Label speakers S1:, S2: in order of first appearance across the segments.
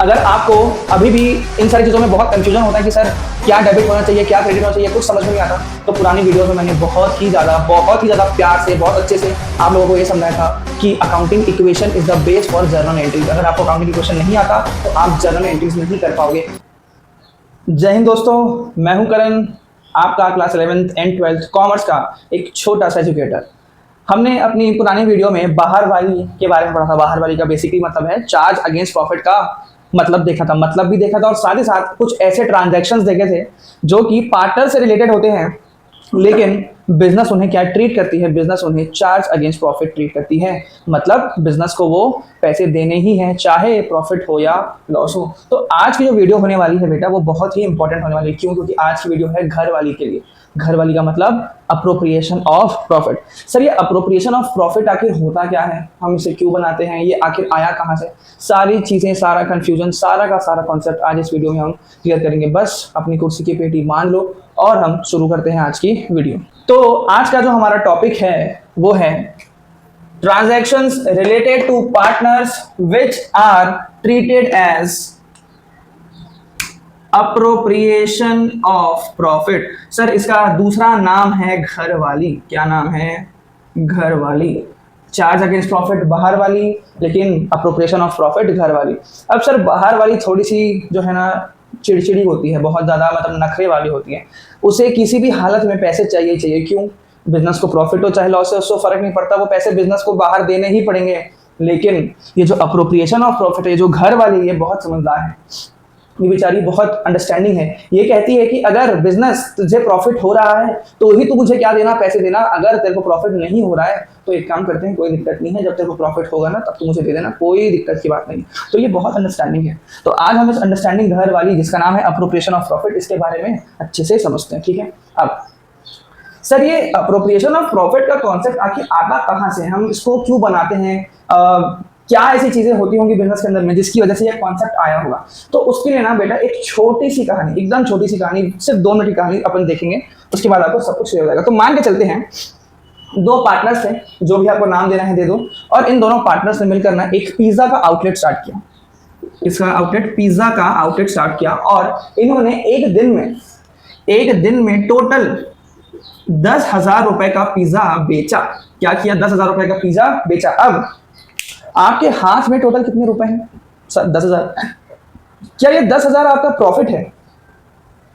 S1: अगर आपको अभी भी इन सारी चीज़ों में बहुत कंफ्यूजन होता है कि सर क्या डेबिट होना चाहिए, क्या क्रेडिट होना चाहिए, कुछ समझ में नहीं आता, तो पुरानी वीडियोस में मैंने बहुत ही ज़्यादा प्यार से, बहुत अच्छे से आप लोगों को ये समझाया था कि accounting equation is the base for journal entries. अगर आपको अकाउंटिंग इक्वेशन नहीं आता तो आप जर्नल एंट्रीज नहीं कर पाओगे। जय हिंद दोस्तों, मैं हूं करण, आपका class 11th and 12th commerce का एक छोटा सा एजुकेटर। हमने अपनी पुरानी वीडियो में बाहर वाली के बारे में पढ़ा था। बाहर वाली का बेसिकली मतलब है चार्ज अगेंस्ट प्रॉफिट का मतलब देखा था, मतलब भी देखा था, और साथ ही साथ कुछ ऐसे ट्रांजैक्शंस देखे थे जो कि पार्टनर से रिलेटेड होते हैं, लेकिन बिजनेस उन्हें क्या ट्रीट करती है, बिजनेस उन्हें चार्ज अगेंस्ट प्रॉफिट ट्रीट करती है। मतलब बिजनेस को वो पैसे देने ही हैं, चाहे प्रॉफिट हो या लॉस हो। तो आज की जो वीडियो होने वाली है बेटा, वो बहुत ही इंपॉर्टेंट होने वाली है। क्यों? क्योंकि आज की वीडियो है घर वाली के लिए। घर वाली का मतलब अप्रोप्रिएशन ऑफ प्रॉफिट। सर ये अप्रोप्रिएशन ऑफ प्रॉफिट आखिर होता क्या है, हम इसे क्यों बनाते हैं, ये आखिर आया कहाँ से, सारी चीजें, सारा कंफ्यूजन, सारा का सारा कॉन्सेप्ट आज इस वीडियो में हम क्लियर करेंगे। बस अपनी कुर्सी की पेटी बांध लो और हम शुरू करते हैं आज की वीडियो। तो आज का जो हमारा टॉपिक है वो है transactions related to partners which are treated as appropriation of profit. Sir इसका दूसरा नाम है घर वाली। क्या नाम है? घर वाली। चार्ज अगेंस्ट प्रॉफिट बाहर वाली, लेकिन अप्रोप्रिएशन ऑफ प्रॉफिट घर वाली। अब सर बाहर वाली थोड़ी सी जो है ना चिड़चिड़ी होती है, बहुत ज़्यादा मतलब नखरे वाली होती है। उसे किसी भी हालत में पैसे चाहिए चाहिए। क्यों? बिजनेस को प्रॉफिट हो चाहे लॉस हो, उसको फर्क नहीं पड़ता, वो पैसे बिजनेस को बाहर देने ही पड़ेंगे। लेकिन ये जो अप्रोप्रिएशन ऑफ प्रॉफिट है, जो घर वाली, ये बहुत समझदार है, ये बेचारी बहुत अंडरस्टैंडिंग है। ये कहती है कि अगर बिजनेस तुझे प्रॉफिट हो रहा है तो ही तू मुझे क्या देना, पैसे देना। अगर तेरे को प्रॉफिट नहीं हो रहा है तो एक काम करते हैं, कोई दिक्कत नहीं है, जब तेरे को प्रॉफिट होगा ना तब तू मुझे दे देना, कोई दिक्कत की बात नहीं। तो ये बहुत अंडरस्टैंडिंग है। तो आज हम इस अंडरस्टैंडिंग घर वाली, जिसका नाम है अप्रोप्रिएशन ऑफ प्रॉफिट, इसके बारे में अच्छे से समझते हैं। ठीक है। अब सर ये अप्रोप्रिएशन ऑफ प्रॉफिट का कॉन्सेप्ट आखिर आता कहाँ से, हम इसको क्यों बनाते हैं, क्या ऐसी चीजें होती होंगी बिजनेस के अंदर में जिसकी वजह से ये कॉन्सेप्ट आया होगा। तो उसके लिए ना बेटा एक छोटी सी कहानी, एकदम छोटी सी कहानी, सिर्फ 2 मिनट की कहानी अपन देखेंगे, उसके बाद आपको सब कुछ क्लियर हो जाएगा। तो मान के चलते हैं 2 पार्टनर्स थे, जो भी आपको नाम देना है दे दो, और इन दोनों पार्टनर्स ने मिलकर ना एक पिज्जा का आउटलेट स्टार्ट किया। इसका आउटलेट, पिज्जा का आउटलेट स्टार्ट किया, और इन्होंने एक दिन में टोटल 10,000 रुपए का पिज्जा बेचा। क्या किया? 10,000 रुपए का पिज्जा बेचा। अब आपके हाथ में टोटल कितने रुपए हैं? सर 10,000। क्या ये 10,000 आपका प्रॉफिट है?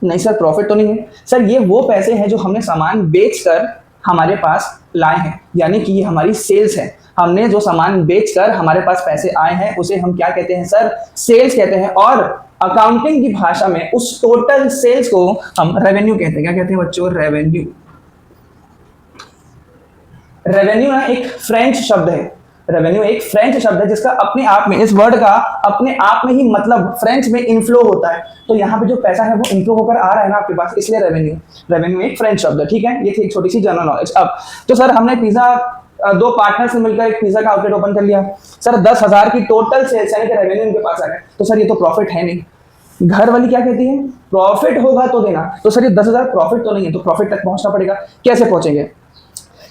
S1: नहीं सर, प्रॉफिट तो नहीं है। सर ये वो पैसे हैं जो हमने सामान बेचकर हमारे पास लाए हैं, यानी कि ये हमारी सेल्स है। हमने जो सामान बेचकर हमारे पास पैसे आए हैं उसे हम क्या कहते हैं सर? सेल्स कहते हैं। और अकाउंटिंग की भाषा में उस टोटल सेल्स को हम रेवेन्यू कहते हैं। क्या कहते हैं बच्चों? रेवेन्यू। रेवेन्यू ना एक फ्रेंच शब्द है। रेवेन्यू एक फ्रेंच शब्द है जिसका अपने आप में, इस वर्ड का अपने आप में ही मतलब फ्रेंच में इनफ्लो होता है। तो यहाँ पे जो पैसा है वो इनफ्लो होकर आ रहा है ना आपके पास, इसलिए रेवेन्यू एक फ्रेंच शब्द है। ठीक है, ये थी एक छोटी सी जनरल नॉलेज। अब तो सर हमने पिज्जा, 2 पार्टनर से मिलकर एक पिज्जा का आउटलेट ओपन कर लिया। सर 10,000 की टोटल सेल्स यानी कि रेवेन्यू इनके पास आ गए। तो सर ये तो प्रॉफिट है नहीं। घर वाली क्या कहती है? प्रॉफिट होगा तो देना। तो सर ये 10,000 प्रॉफिट तो नहीं है, तो प्रॉफिट तक पहुंचना पड़ेगा। कैसे पहुंचेंगे?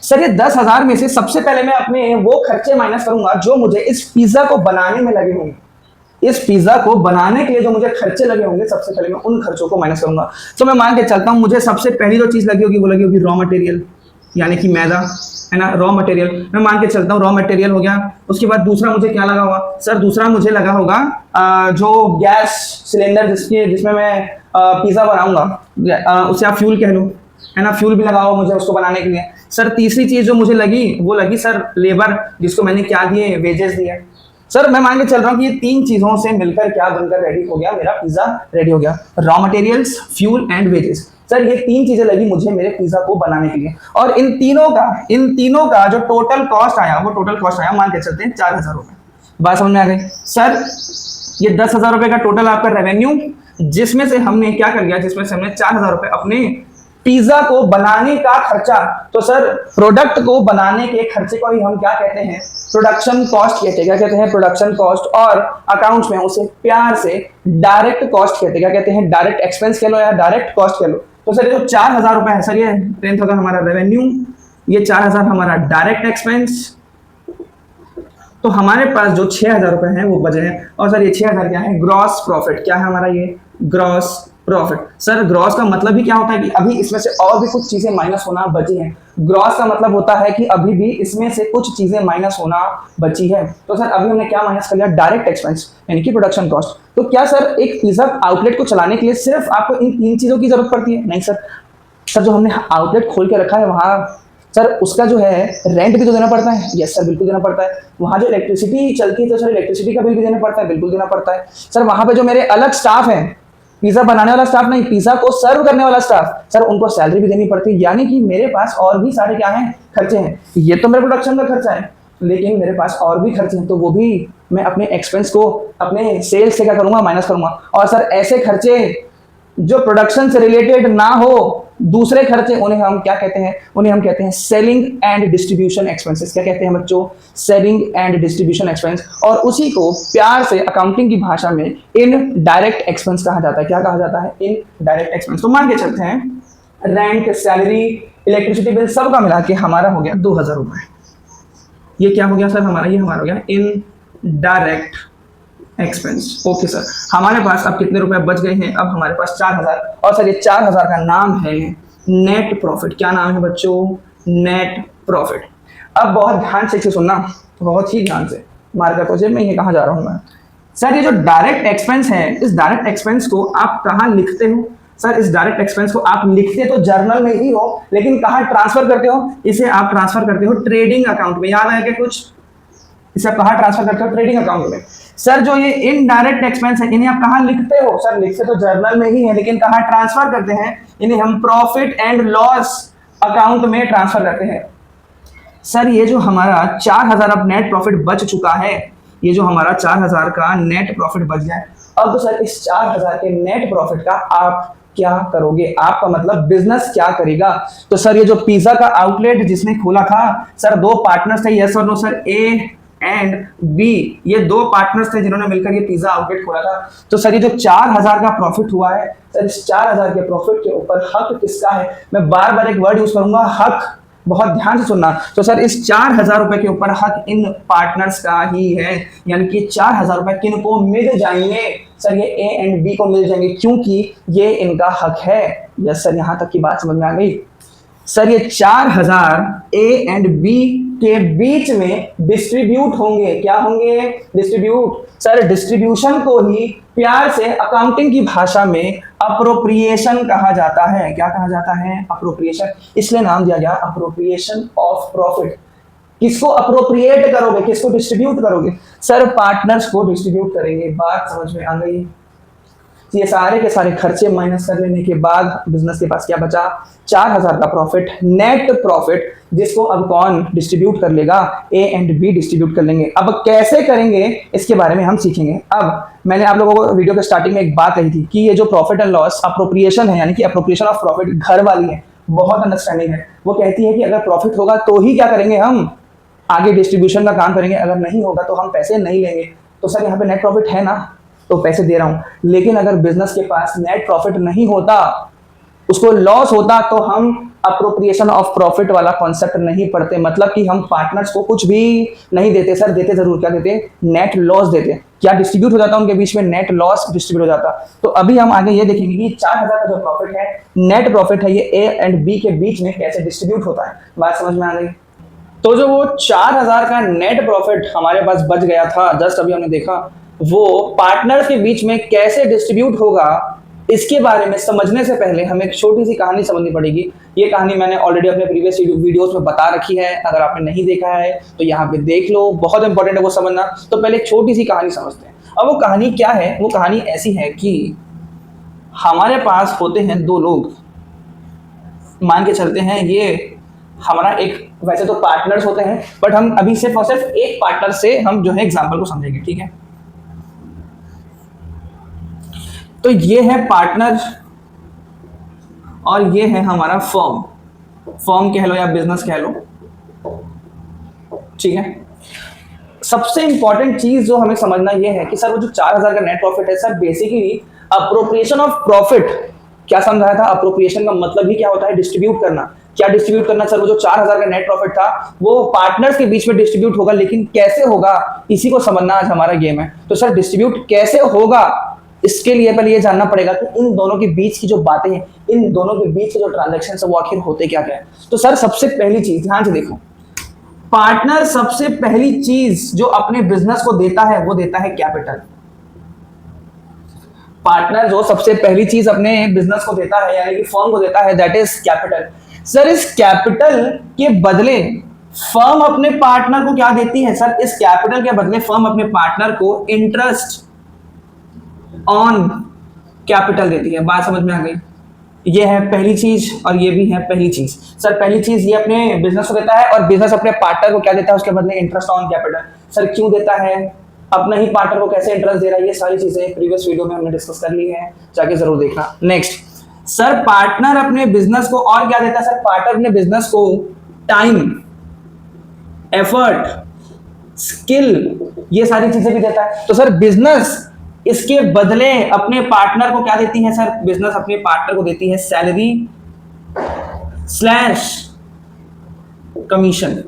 S1: सर ये 10,000 में से सबसे पहले मैं अपने वो खर्चे माइनस करूंगा जो मुझे इस पिज्जा को बनाने में लगे होंगे। इस पिज्जा को बनाने के लिए जो मुझे खर्चे लगे होंगे, सबसे पहले मैं उन खर्चों को माइनस करूंगा। तो मैं मान के चलता हूं मुझे सबसे पहली जो चीज लगी होगी वो लगी होगी रॉ मटेरियल, यानी कि मैदा, है ना, रॉ मटेरियल। मैं मान के चलता हूँ रॉ मटेरियल हो गया। उसके बाद दूसरा मुझे क्या लगा होगा? सर दूसरा मुझे लगा होगा जो गैस सिलेंडर जिसमें मैं पिज्जा बनाऊंगा, उसे आप फ्यूल कह लो, है ना, फ्यूल भी लगाओ मुझे उसको बनाने के लिए। सर तीसरी चीज जो मुझे लगी वो लगी सर लेबर, जिसको मैंने क्या दिए? वेजेस दिए। सर मैं मान के चल रहा हूँ कि ये 3 चीजों से मिलकर क्या बनकर रेडी हो गया? मेरा पिज्जा रेडी हो गया। Raw materials, fuel and wages. Sir ये 3 चीजें लगी मुझे मेरे पिज्जा को बनाने के लिए, और इन तीनों का जो टोटल कॉस्ट आया, वो टोटल कॉस्ट आया, मान के चलते हैं 4,000 रुपए। बात समझ में आ गई? सर ये 10,000 रुपए का टोटल आपका रेवेन्यू, जिसमें से हमने क्या कर लिया, जिसमें से हमने 4,000 रुपए अपने पिज्जा को बनाने का खर्चा। तो सर प्रोडक्ट को बनाने के खर्चे को ही हम क्या कहते हैं? प्रोडक्शन कॉस्ट कहते हैं। क्या कहते हैं? Production cost. और अकाउंट्स में उसे प्यार से डायरेक्ट कॉस्ट कहते हैं। क्या कहते हैं? डायरेक्ट एक्सपेंस कह लो या डायरेक्ट कॉस्ट कह लो। तो सर ये जो 4,000 रुपए है, सर ये 10,000 हमारा रेवेन्यू, ये 4,000 हमारा डायरेक्ट एक्सपेंस, तो हमारे पास जो 6,000 रुपए हैं वो बचे हैं। और सर ये 6,000 क्या है? Gross profit. क्या है हमारा ये? Gross profit. सर ग्रॉस का मतलब ही क्या होता है कि अभी इसमें से और भी कुछ चीजें माइनस होना बची हैं। ग्रॉस का मतलब होता है कि अभी भी इसमें से कुछ चीजें माइनस होना बची है। तो सर अभी हमने क्या माइनस कर लिया? डायरेक्ट एक्सपेंस यानी कि प्रोडक्शन कॉस्ट। तो क्या सर एक पिज्जा आउटलेट को चलाने के लिए सिर्फ आपको इन 3 चीजों की जरूरत पड़ती है? नहीं सर। सर जो हमने आउटलेट खोल के रखा है वहां सर उसका जो है रेंट भी तो देना पड़ता है। यस सर, बिल्कुल देना पड़ता है। वहां जो इलेक्ट्रिसिटी चलती है तो सर इलेक्ट्रिसिटी का बिल भी देना पड़ता है। बिल्कुल देना पड़ता है। सर वहां पे जो मेरे अलग स्टाफ है, पिज्जा बनाने वाला स्टाफ नहीं, पिज्जा को सर्व करने वाला स्टाफ, सर उनको सैलरी भी देनी पड़ती है। यानी कि मेरे पास और भी सारे क्या हैं? खर्चे हैं। ये तो मेरे प्रोडक्शन का खर्चा है, लेकिन मेरे पास और भी खर्चे हैं, तो वो भी मैं अपने एक्सपेंस को अपने सेल्स से क्या करूंगा? माइनस करूंगा। और सर ऐसे खर्चे जो प्रोडक्शन से रिलेटेड ना हो, दूसरे खर्चे, उन्हें हम क्या कहते हैं? उन्हें हम कहते हैं सेलिंग एंड डिस्ट्रीब्यूशन एक्सपेंसेस। क्या कहते हैं बच्चों? Selling and distribution expense. और उसी को प्यार से अकाउंटिंग की भाषा में इनडायरेक्ट एक्सपेंस कहा जाता है। क्या कहा जाता है? Indirect expense. तो मान के चलते हैं रेंट, सैलरी, इलेक्ट्रिसिटी बिल सबका मिला के हमारा हो गया 2,000 रुपए। ये क्या हो गया सर हमारा? ये हमारा हो गया इनडायरेक्ट एक्सपेंस। ओके सर, हमारे पास अब कितने रुपए बच गए हैं? अब हमारे पास 4,000। और सर ये 4,000 का नाम है नेट प्रॉफिट। क्या नाम है बच्चों? Net profit. अब बहुत ध्यान से सुनना, बहुत ही ध्यान से। मार्कर को मैं ये कहाँ जा रहा हूँ मैं? सर ये जो डायरेक्ट एक्सपेंस है, इस डायरेक्ट एक्सपेंस को आप कहाँ लिखते हो? सर इस डायरेक्ट एक्सपेंस को आप लिखते तो जर्नल में ही हो, लेकिन कहाँ ट्रांसफर करते हो? इसे आप ट्रांसफर करते हो ट्रेडिंग अकाउंट में। याद है क्या कुछ? इसे आप कहाँ ट्रांसफर करते हो? ट्रेडिंग अकाउंट में। सर जो ये इनडायरेक्ट एक्सपेंस है, इन्हें आप कहाँ लिखते हो? सर लिखते तो जर्नल में ही है, लेकिन कहाँ ट्रांसफर करते हैं? इन्हें हम प्रॉफिट एंड लॉस अकाउंट में ट्रांसफर करते हैं। सर ये जो हमारा 4,000 अब नेट प्रॉफिट बच चुका है, ये जो हमारा 4,000 का नेट प्रॉफिट बच गया है, अब तो सर इस 4,000 के नेट प्रॉफिट का आप क्या करोगे? आपका मतलब बिजनेस क्या करेगा? तो सर ये जो पिज्जा का आउटलेट जिसने खोला था, सर 2 पार्टनर्स थे। यस और no sir? A and B, ये 2 पार्टनर्स थे जिन्होंने मिलकर ये पिज्जा आउटलेट खोला था। तो सर ये जो 4,000 का प्रॉफिट हुआ है, सर इस 4,000 के प्रॉफिट के ऊपर हक किसका है? मैं बार बार एक वर्ड यूज करूंगा, हक। बहुत ध्यान से सुनना। तो सर इस 4,000 रुपए के ऊपर हक इन पार्टनर्स का ही है। यानी कि 4,000 रुपए किन को मिल जाएंगे? सर ये ए एंड बी को मिल जाएंगे, क्योंकि ये इनका हक है। यस सर, यहां तक की बात समझ में आ गई? सर ये 4,000 ए एंड बी के बीच में डिस्ट्रीब्यूट होंगे। क्या होंगे? डिस्ट्रीब्यूट। सर डिस्ट्रीब्यूशन को ही प्यार से अकाउंटिंग की भाषा में अप्रोप्रिएशन कहा जाता है। क्या कहा जाता है? अप्रोप्रिएशन। इसलिए नाम दिया गया अप्रोप्रिएशन ऑफ प्रॉफिट। किसको अप्रोप्रिएट करोगे? किसको डिस्ट्रीब्यूट करोगे? सर पार्टनर्स को डिस्ट्रीब्यूट करेंगे। बात समझ में आ गई? ये सारे के सारे खर्चे माइनस कर लेने के बाद बिजनेस के पास क्या बचा? 4,000 का प्रॉफिट, नेट प्रॉफिट, जिसको अब कौन डिस्ट्रीब्यूट कर लेगा? ए एंड बी डिस्ट्रीब्यूट कर लेंगे। अब कैसे करेंगे इसके बारे में हम सीखेंगे। अब मैंने आप लोगों को वीडियो के स्टार्टिंग में एक बात कही थी कि ये जो प्रॉफिट एंड लॉस अप्रोप्रिएशन है, यानी कि अप्रोप्रिएशन ऑफ प्रॉफिट, घर वाली है, बहुत अंडरस्टैंडिंग है। वो कहती है कि अगर प्रॉफिट होगा तो ही क्या करेंगे? हम आगे डिस्ट्रीब्यूशन का काम करेंगे, अगर नहीं होगा तो हम पैसे नहीं लेंगे। तो सर यहाँ पे नेट प्रॉफिट है ना, तो पैसे दे रहा हूं। लेकिन अगर बिजनेस के पास नेट प्रॉफिट नहीं होता, उसको लॉस होता, तो हम अप्रोप्रिएशन ऑफ प्रॉफिट वाला कॉन्सेप्ट नहीं पढ़ते। मतलब कि हम पार्टनर्स को कुछ भी नहीं देते। सर देते जरूर, क्या देते? नेट लॉस देते। क्या डिस्ट्रीब्यूट हो जाता उनके बीच में? नेट लॉस डिस्ट्रीब्यूट हो जाता। तो अभी हम आगे ये देखेंगे कि 4,000 का जो प्रॉफिट है, नेट प्रॉफिट है, ये ए एंड बी के बीच में कैसे डिस्ट्रीब्यूट होता है। बात समझ में आ गई? तो जो वो 4,000 का नेट प्रॉफिट हमारे पास बच गया था, जस्ट अभी हमने देखा, वो पार्टनर के बीच में कैसे डिस्ट्रीब्यूट होगा, इसके बारे में समझने से पहले हमें एक छोटी सी कहानी समझनी पड़ेगी। ये कहानी मैंने ऑलरेडी अपने प्रीवियस वीडियोस में बता रखी है, अगर आपने नहीं देखा है तो यहाँ पे देख लो, बहुत इंपॉर्टेंट है वो समझना। तो पहले एक छोटी सी कहानी समझते हैं। अब वो कहानी क्या है? वो कहानी ऐसी है कि हमारे पास होते हैं 2 लोग, मान के चलते हैं ये हमारा एक, वैसे तो पार्टनर्स होते हैं, बट हम अभी सिर्फ और सिर्फ एक पार्टनर से हम जो है एग्जाम्पल को समझेंगे, ठीक है? तो ये है पार्टनर और ये है हमारा फर्म। फर्म कह लो या बिजनेस कह लो, ठीक है? सबसे इंपॉर्टेंट चीज जो हमें समझना ये है कि सर वो जो 4,000 का नेट प्रॉफिट है, sir basically appropriation of profit. क्या समझाया था? अप्रोप्रिएशन का मतलब ही क्या होता है? डिस्ट्रीब्यूट करना। क्या डिस्ट्रीब्यूट करना सर? वो जो 4000 का नेट प्रॉफिट था वो पार्टनर्स के बीच में डिस्ट्रीब्यूट होगा, लेकिन कैसे होगा इसी को समझना आज हमारा गेम है। तो सर डिस्ट्रीब्यूट कैसे होगा, इसके लिए पहले ये जानना पड़ेगा कि इन दोनों के बीच की जो बातें हैं, इन दोनों के बीच के जो ट्रांजैक्शन है वो आखिर होते क्या क्या है। तो सर सबसे पहली चीज ध्यान से देखो, पार्टनर सबसे पहली चीज जो अपने बिजनेस को देता है वो देता है कैपिटल। पार्टनर जो सबसे पहली चीज अपने बिजनेस को देता है यानी कि फर्म को देता है, दैट इज कैपिटल। सर इस कैपिटल के बदले फर्म अपने पार्टनर को क्या देती है? सर इस कैपिटल के बदले फर्म अपने पार्टनर को इंटरेस्ट ऑन कैपिटल देती है। बात समझ में आ गई? ये है पहली चीज और ये भी है पहली चीज। सर पहली चीज ये अपने बिजनेस को देता है और बिजनेस अपने पार्टनर को क्या देता है उसके बदले? Interest on capital. सर क्यों देता है? अपना ही पार्टनर को कैसे इंटरेस्ट दे रहा है? ये सारी चीजें प्रीवियस वीडियो में हमने डिस्कस कर ली है, जाके जरूर देखना। नेक्स्ट, सर पार्टनर अपने बिजनेस को और क्या देता है? सर पार्टनर अपने बिजनेस को टाइम, एफर्ट, स्किल, ये सारी चीजें भी देता है। तो सर बिजनेस इसके बदले अपने पार्टनर को क्या देती है? सर बिजनेस अपने पार्टनर को देती है सैलरी स्लैश कमीशन।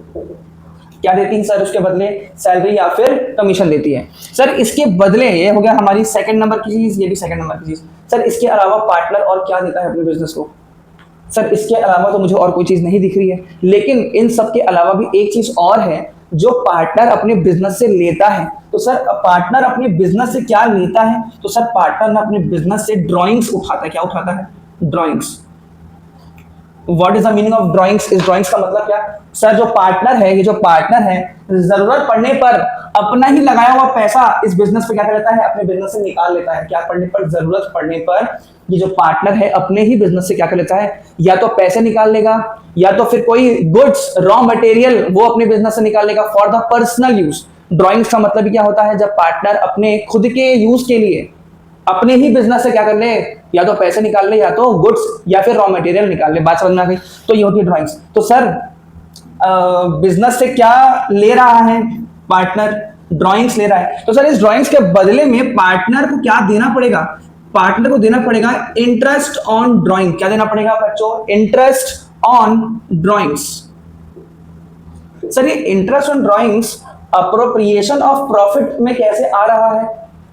S1: क्या देती है सर उसके बदले? सैलरी या फिर कमीशन देती है। सर इसके बदले, ये हो गया हमारी सेकंड नंबर की चीज, ये भी सेकंड नंबर की चीज। सर इसके अलावा पार्टनर और क्या देता है अपने बिजनेस को? सर इसके अलावा तो मुझे और कोई चीज नहीं दिख रही है, लेकिन इन सब के अलावा भी एक चीज और है जो पार्टनर अपने बिजनेस से लेता है। तो सर पार्टनर अपने बिजनेस से क्या लेता है? तो सर पार्टनर अपने बिजनेस से ड्राइंग्स उठाता है। क्या उठाता है? Drawings. What is the meaning of drawings? इस ड्राइंग्स का मतलब क्या? सर जो पार्टनर है, ये जो पार्टनर है, जरूरत पड़ने पर अपना ही लगाया हुआ पैसा इस बिजनेस पे क्या कर लेता है? अपने बिजनेस से निकाल लेता है। क्या पड़ने पर? जरूरत पड़ने पर ये जो पार्टनर है अपने ही बिजनेस से क्या कर लेता है? या तो पैसे निकाल लेगा या तो फिर कोई गुड्स, रॉ मटेरियल वो अपने बिजनेस से निकाल लेगा for the personal use. Drawings का मतलब क्या होता है? जब पार्टनर अपने खुद के यूज के लिए अपने ही बिजनेस से क्या कर ले? या तो पैसे निकाल ले या तो गुड्स या फिर रॉ मटेरियल निकाल ले। बात समझ में आ गई? तो ये होती है ड्राइंग्स। तो सर बिजनेस से क्या ले रहा है पार्टनर? ड्राइंग्स ले रहा है। तो सर इस ड्राइंग्स के बदले में पार्टनर को क्या देना पड़ेगा? पार्टनर को देना पड़ेगा इंटरेस्ट ऑन ड्राइंग। क्या देना पड़ेगा बच्चों? Interest on drawings. सर ये interest on drawings appropriation of profit में कैसे आ रहा है,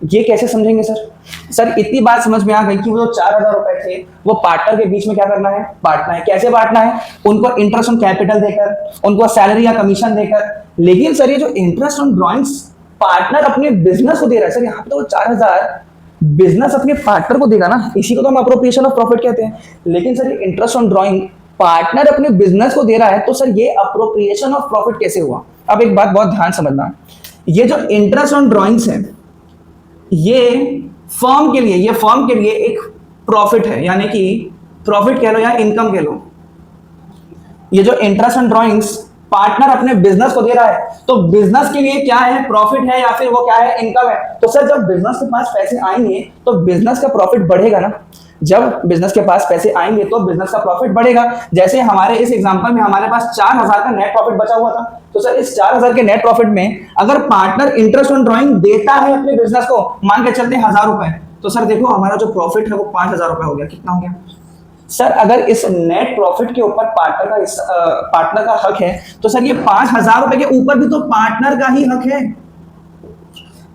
S1: ये कैसे समझेंगे सर? सर इतनी बात समझ में आ गई कि वो जो 4000 रुपए थे वो पार्टनर के बीच में क्या करना है? बांटना है। कैसे बांटना है? उनको इंटरेस्ट ऑन कैपिटल देकर, उनको सैलरी या कमीशन देकर। लेकिन सर ये जो इंटरेस्ट ऑन ड्राइंग्स पार्टनर अपने बिजनेस को दे रहा है, सर यहाँ पे तो 4000 बिजनेस अपने पार्टनर को देगा ना, इसी को तो हम अप्रोप्रिएशन ऑफ प्रॉफिट कहते हैं। लेकिन सर ये इंटरेस्ट ऑन ड्राइंग पार्टनर अपने बिजनेस को दे रहा है, तो सर ये अप्रोप्रिएशन ऑफ प्रॉफिट कैसे हुआ? अब एक बात बहुत ध्यान समझना, ये जो इंटरेस्ट ऑन ड्राइंग्स है ये फर्म के लिए एक प्रॉफिट है, यानी कि प्रॉफिट कह लो या इनकम कह लो। ये जो इंटरेस्ट ऑन ड्राइंग्स पार्टनर अपने बिजनेस को दे रहा है, तो बिजनेस के लिए क्या है? प्रॉफिट है या फिर वो क्या है? इनकम है। तो सर जब बिजनेस के पास पैसे आएंगे तो बिजनेस का प्रॉफिट बढ़ेगा ना। जब बिजनेस के पास पैसे आएंगे तो बिजनेस का प्रॉफिट बढ़ेगा। जैसे हमारे इस एग्जांपल में हमारे पास 4000 का नेट प्रॉफिट बचा हुआ था, तो सर इस 4000 के नेट प्रॉफिट में अगर पार्टनर इंटरेस्ट ऑन ड्राइंग देता है अपने बिजनेस को, मान के चलते हैं 1000 रुपए, तो सर देखो हमारा जो प्रॉफिट है वो 5000 रुपए हो गया। कितना हो गया सर? अगर इस नेट प्रॉफिट के ऊपर पार्टनर का हक है, तो सर ये 5000 रुपए के ऊपर भी तो पार्टनर का ही हक है।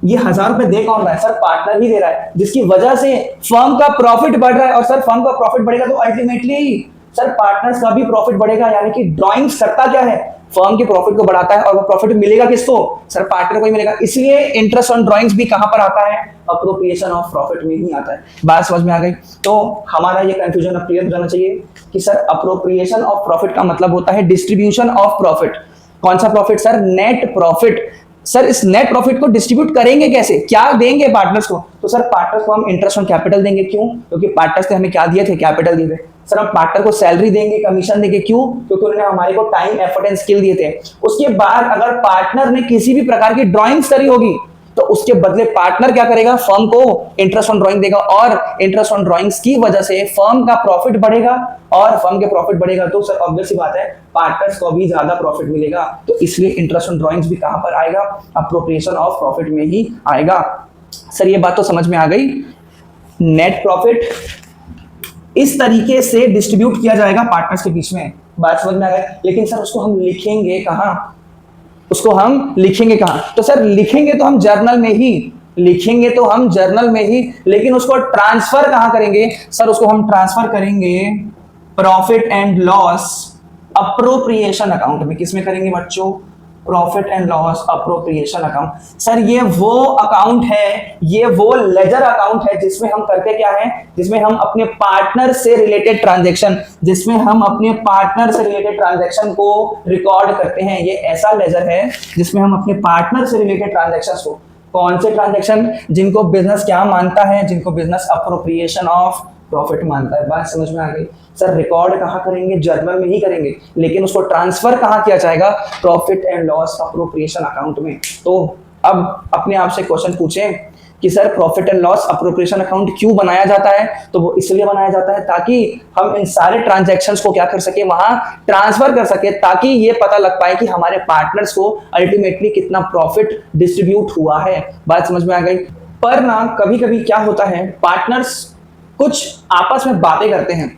S1: ये 1000 रुपए दे कौन रहा है? सर पार्टनर ही दे रहा है, जिसकी वजह से फर्म का प्रॉफिट बढ़ रहा है। और सर फर्म का प्रॉफिट बढ़ेगा तो अल्टीमेटली सर पार्टनर्स का भी प्रॉफिट बढ़ेगा। यानी कि ड्राइंग्स करता क्या है? फर्म के प्रॉफिट को बढ़ाता है, और वो प्रॉफिट मिलेगा किसको? सर पार्टनर को ही मिलेगा। इसलिए इंटरेस्ट ऑन ड्राइंग्स भी कहां पर आता है? अप्रोप्रिएशन ऑफ प्रॉफिट में ही आता है। बात समझ में आ गई? तो हमारा ये कंफ्यूजन अब क्लियर हो जाना चाहिए कि सर अप्रोप्रिएशन ऑफ प्रॉफिट का मतलब होता है डिस्ट्रीब्यूशन ऑफ प्रॉफिट। कौन सा profit sir? Net profit. Sir इस नेट प्रॉफिट को डिस्ट्रीब्यूट करेंगे कैसे? क्या देंगे पार्टनर्स को? तो सर पार्टनर्स को हम इंटरेस्ट ऑन कैपिटल देंगे। क्यों? क्योंकि पार्टनर्स ने हमें क्या दिए थे? कैपिटल दिए थे। सर हम पार्टनर को सैलरी देंगे, कमीशन देंगे। क्यों? क्योंकि उन्होंने हमारे को टाइम, एफर्ट एंड स्किल दिए थे। उसके बाद अगर पार्टनर ने किसी भी प्रकार की ड्राइंग्स करी होगी तो उसके बदले पार्टनर क्या करेगा? फर्म को इंटरेस्ट ऑन ड्राइंग देगा, और इंटरेस्ट ऑन ड्राइंग्स की वजह से फर्म का प्रॉफिट बढ़ेगा, और फर्म के प्रॉफिट बढ़ेगा तो सर ऑब्वियस सी बात है पार्टनर्स को भी ज्यादा प्रॉफिट मिलेगा। तो इसलिए इंटरेस्ट ऑन ड्राइंग्स भी कहां पर आएगा? अप्रोप्रिएशन ऑफ प्रॉफिट में ही आएगा। सर ये बात तो समझ में आ गई। नेट प्रॉफिट इस तरीके से डिस्ट्रीब्यूट किया जाएगा पार्टनर्स के बीच में। बात समझ में आ गई। लेकिन सर उसको हम लिखेंगे कहाँ, उसको हम लिखेंगे कहाँ? तो सर लिखेंगे तो हम जर्नल में ही, लिखेंगे तो हम जर्नल में ही, लेकिन उसको ट्रांसफर कहाँ करेंगे? सर उसको हम ट्रांसफर करेंगे profit and loss appropriation account में। किसमें करेंगे बच्चों? Profit and loss appropriation account. Sir ये वो अकाउंट है, ये वो लेजर अकाउंट है जिसमें हम करते क्या है, जिसमें हम अपने पार्टनर से रिलेटेड ट्रांजैक्शन, जिसमें हम अपने पार्टनर से रिलेटेड ट्रांजैक्शन को रिकॉर्ड करते हैं। ये ऐसा लेजर है जिसमें हम अपने पार्टनर से रिलेटेड ट्रांजैक्शंस को, कौन से ट्रांजैक्शन? जिनको बिजनेस क्या मानता है? जिनको बिजनेस अप्रोप्रिएशन ऑफ प्रॉफिट मानता है। बात समझ में आ गई? सर रिकॉर्ड कहाँ करेंगे? जर्नल में ही करेंगे, लेकिन उसको ट्रांसफर कहाँ किया जाएगा? Profit and loss appropriation account में। तो अब अपने आप से क्वेश्चन पूछें कि sir profit and loss appropriation account क्यों बनाया जाता है? तो वो इसलिए बनाया जाता है ताकि हम इन सारे ट्रांजैक्शंस को क्या कर सके, वहां ट्रांसफर कर सके, ताकि ये पता लग पाए कि हमारे पार्टनर्स को अल्टीमेटली कितना प्रॉफिट डिस्ट्रीब्यूट हुआ है। बात समझ में आ गई? पर ना कभी कभी क्या होता है, पार्टनर्स कुछ आपस में बातें करते हैं।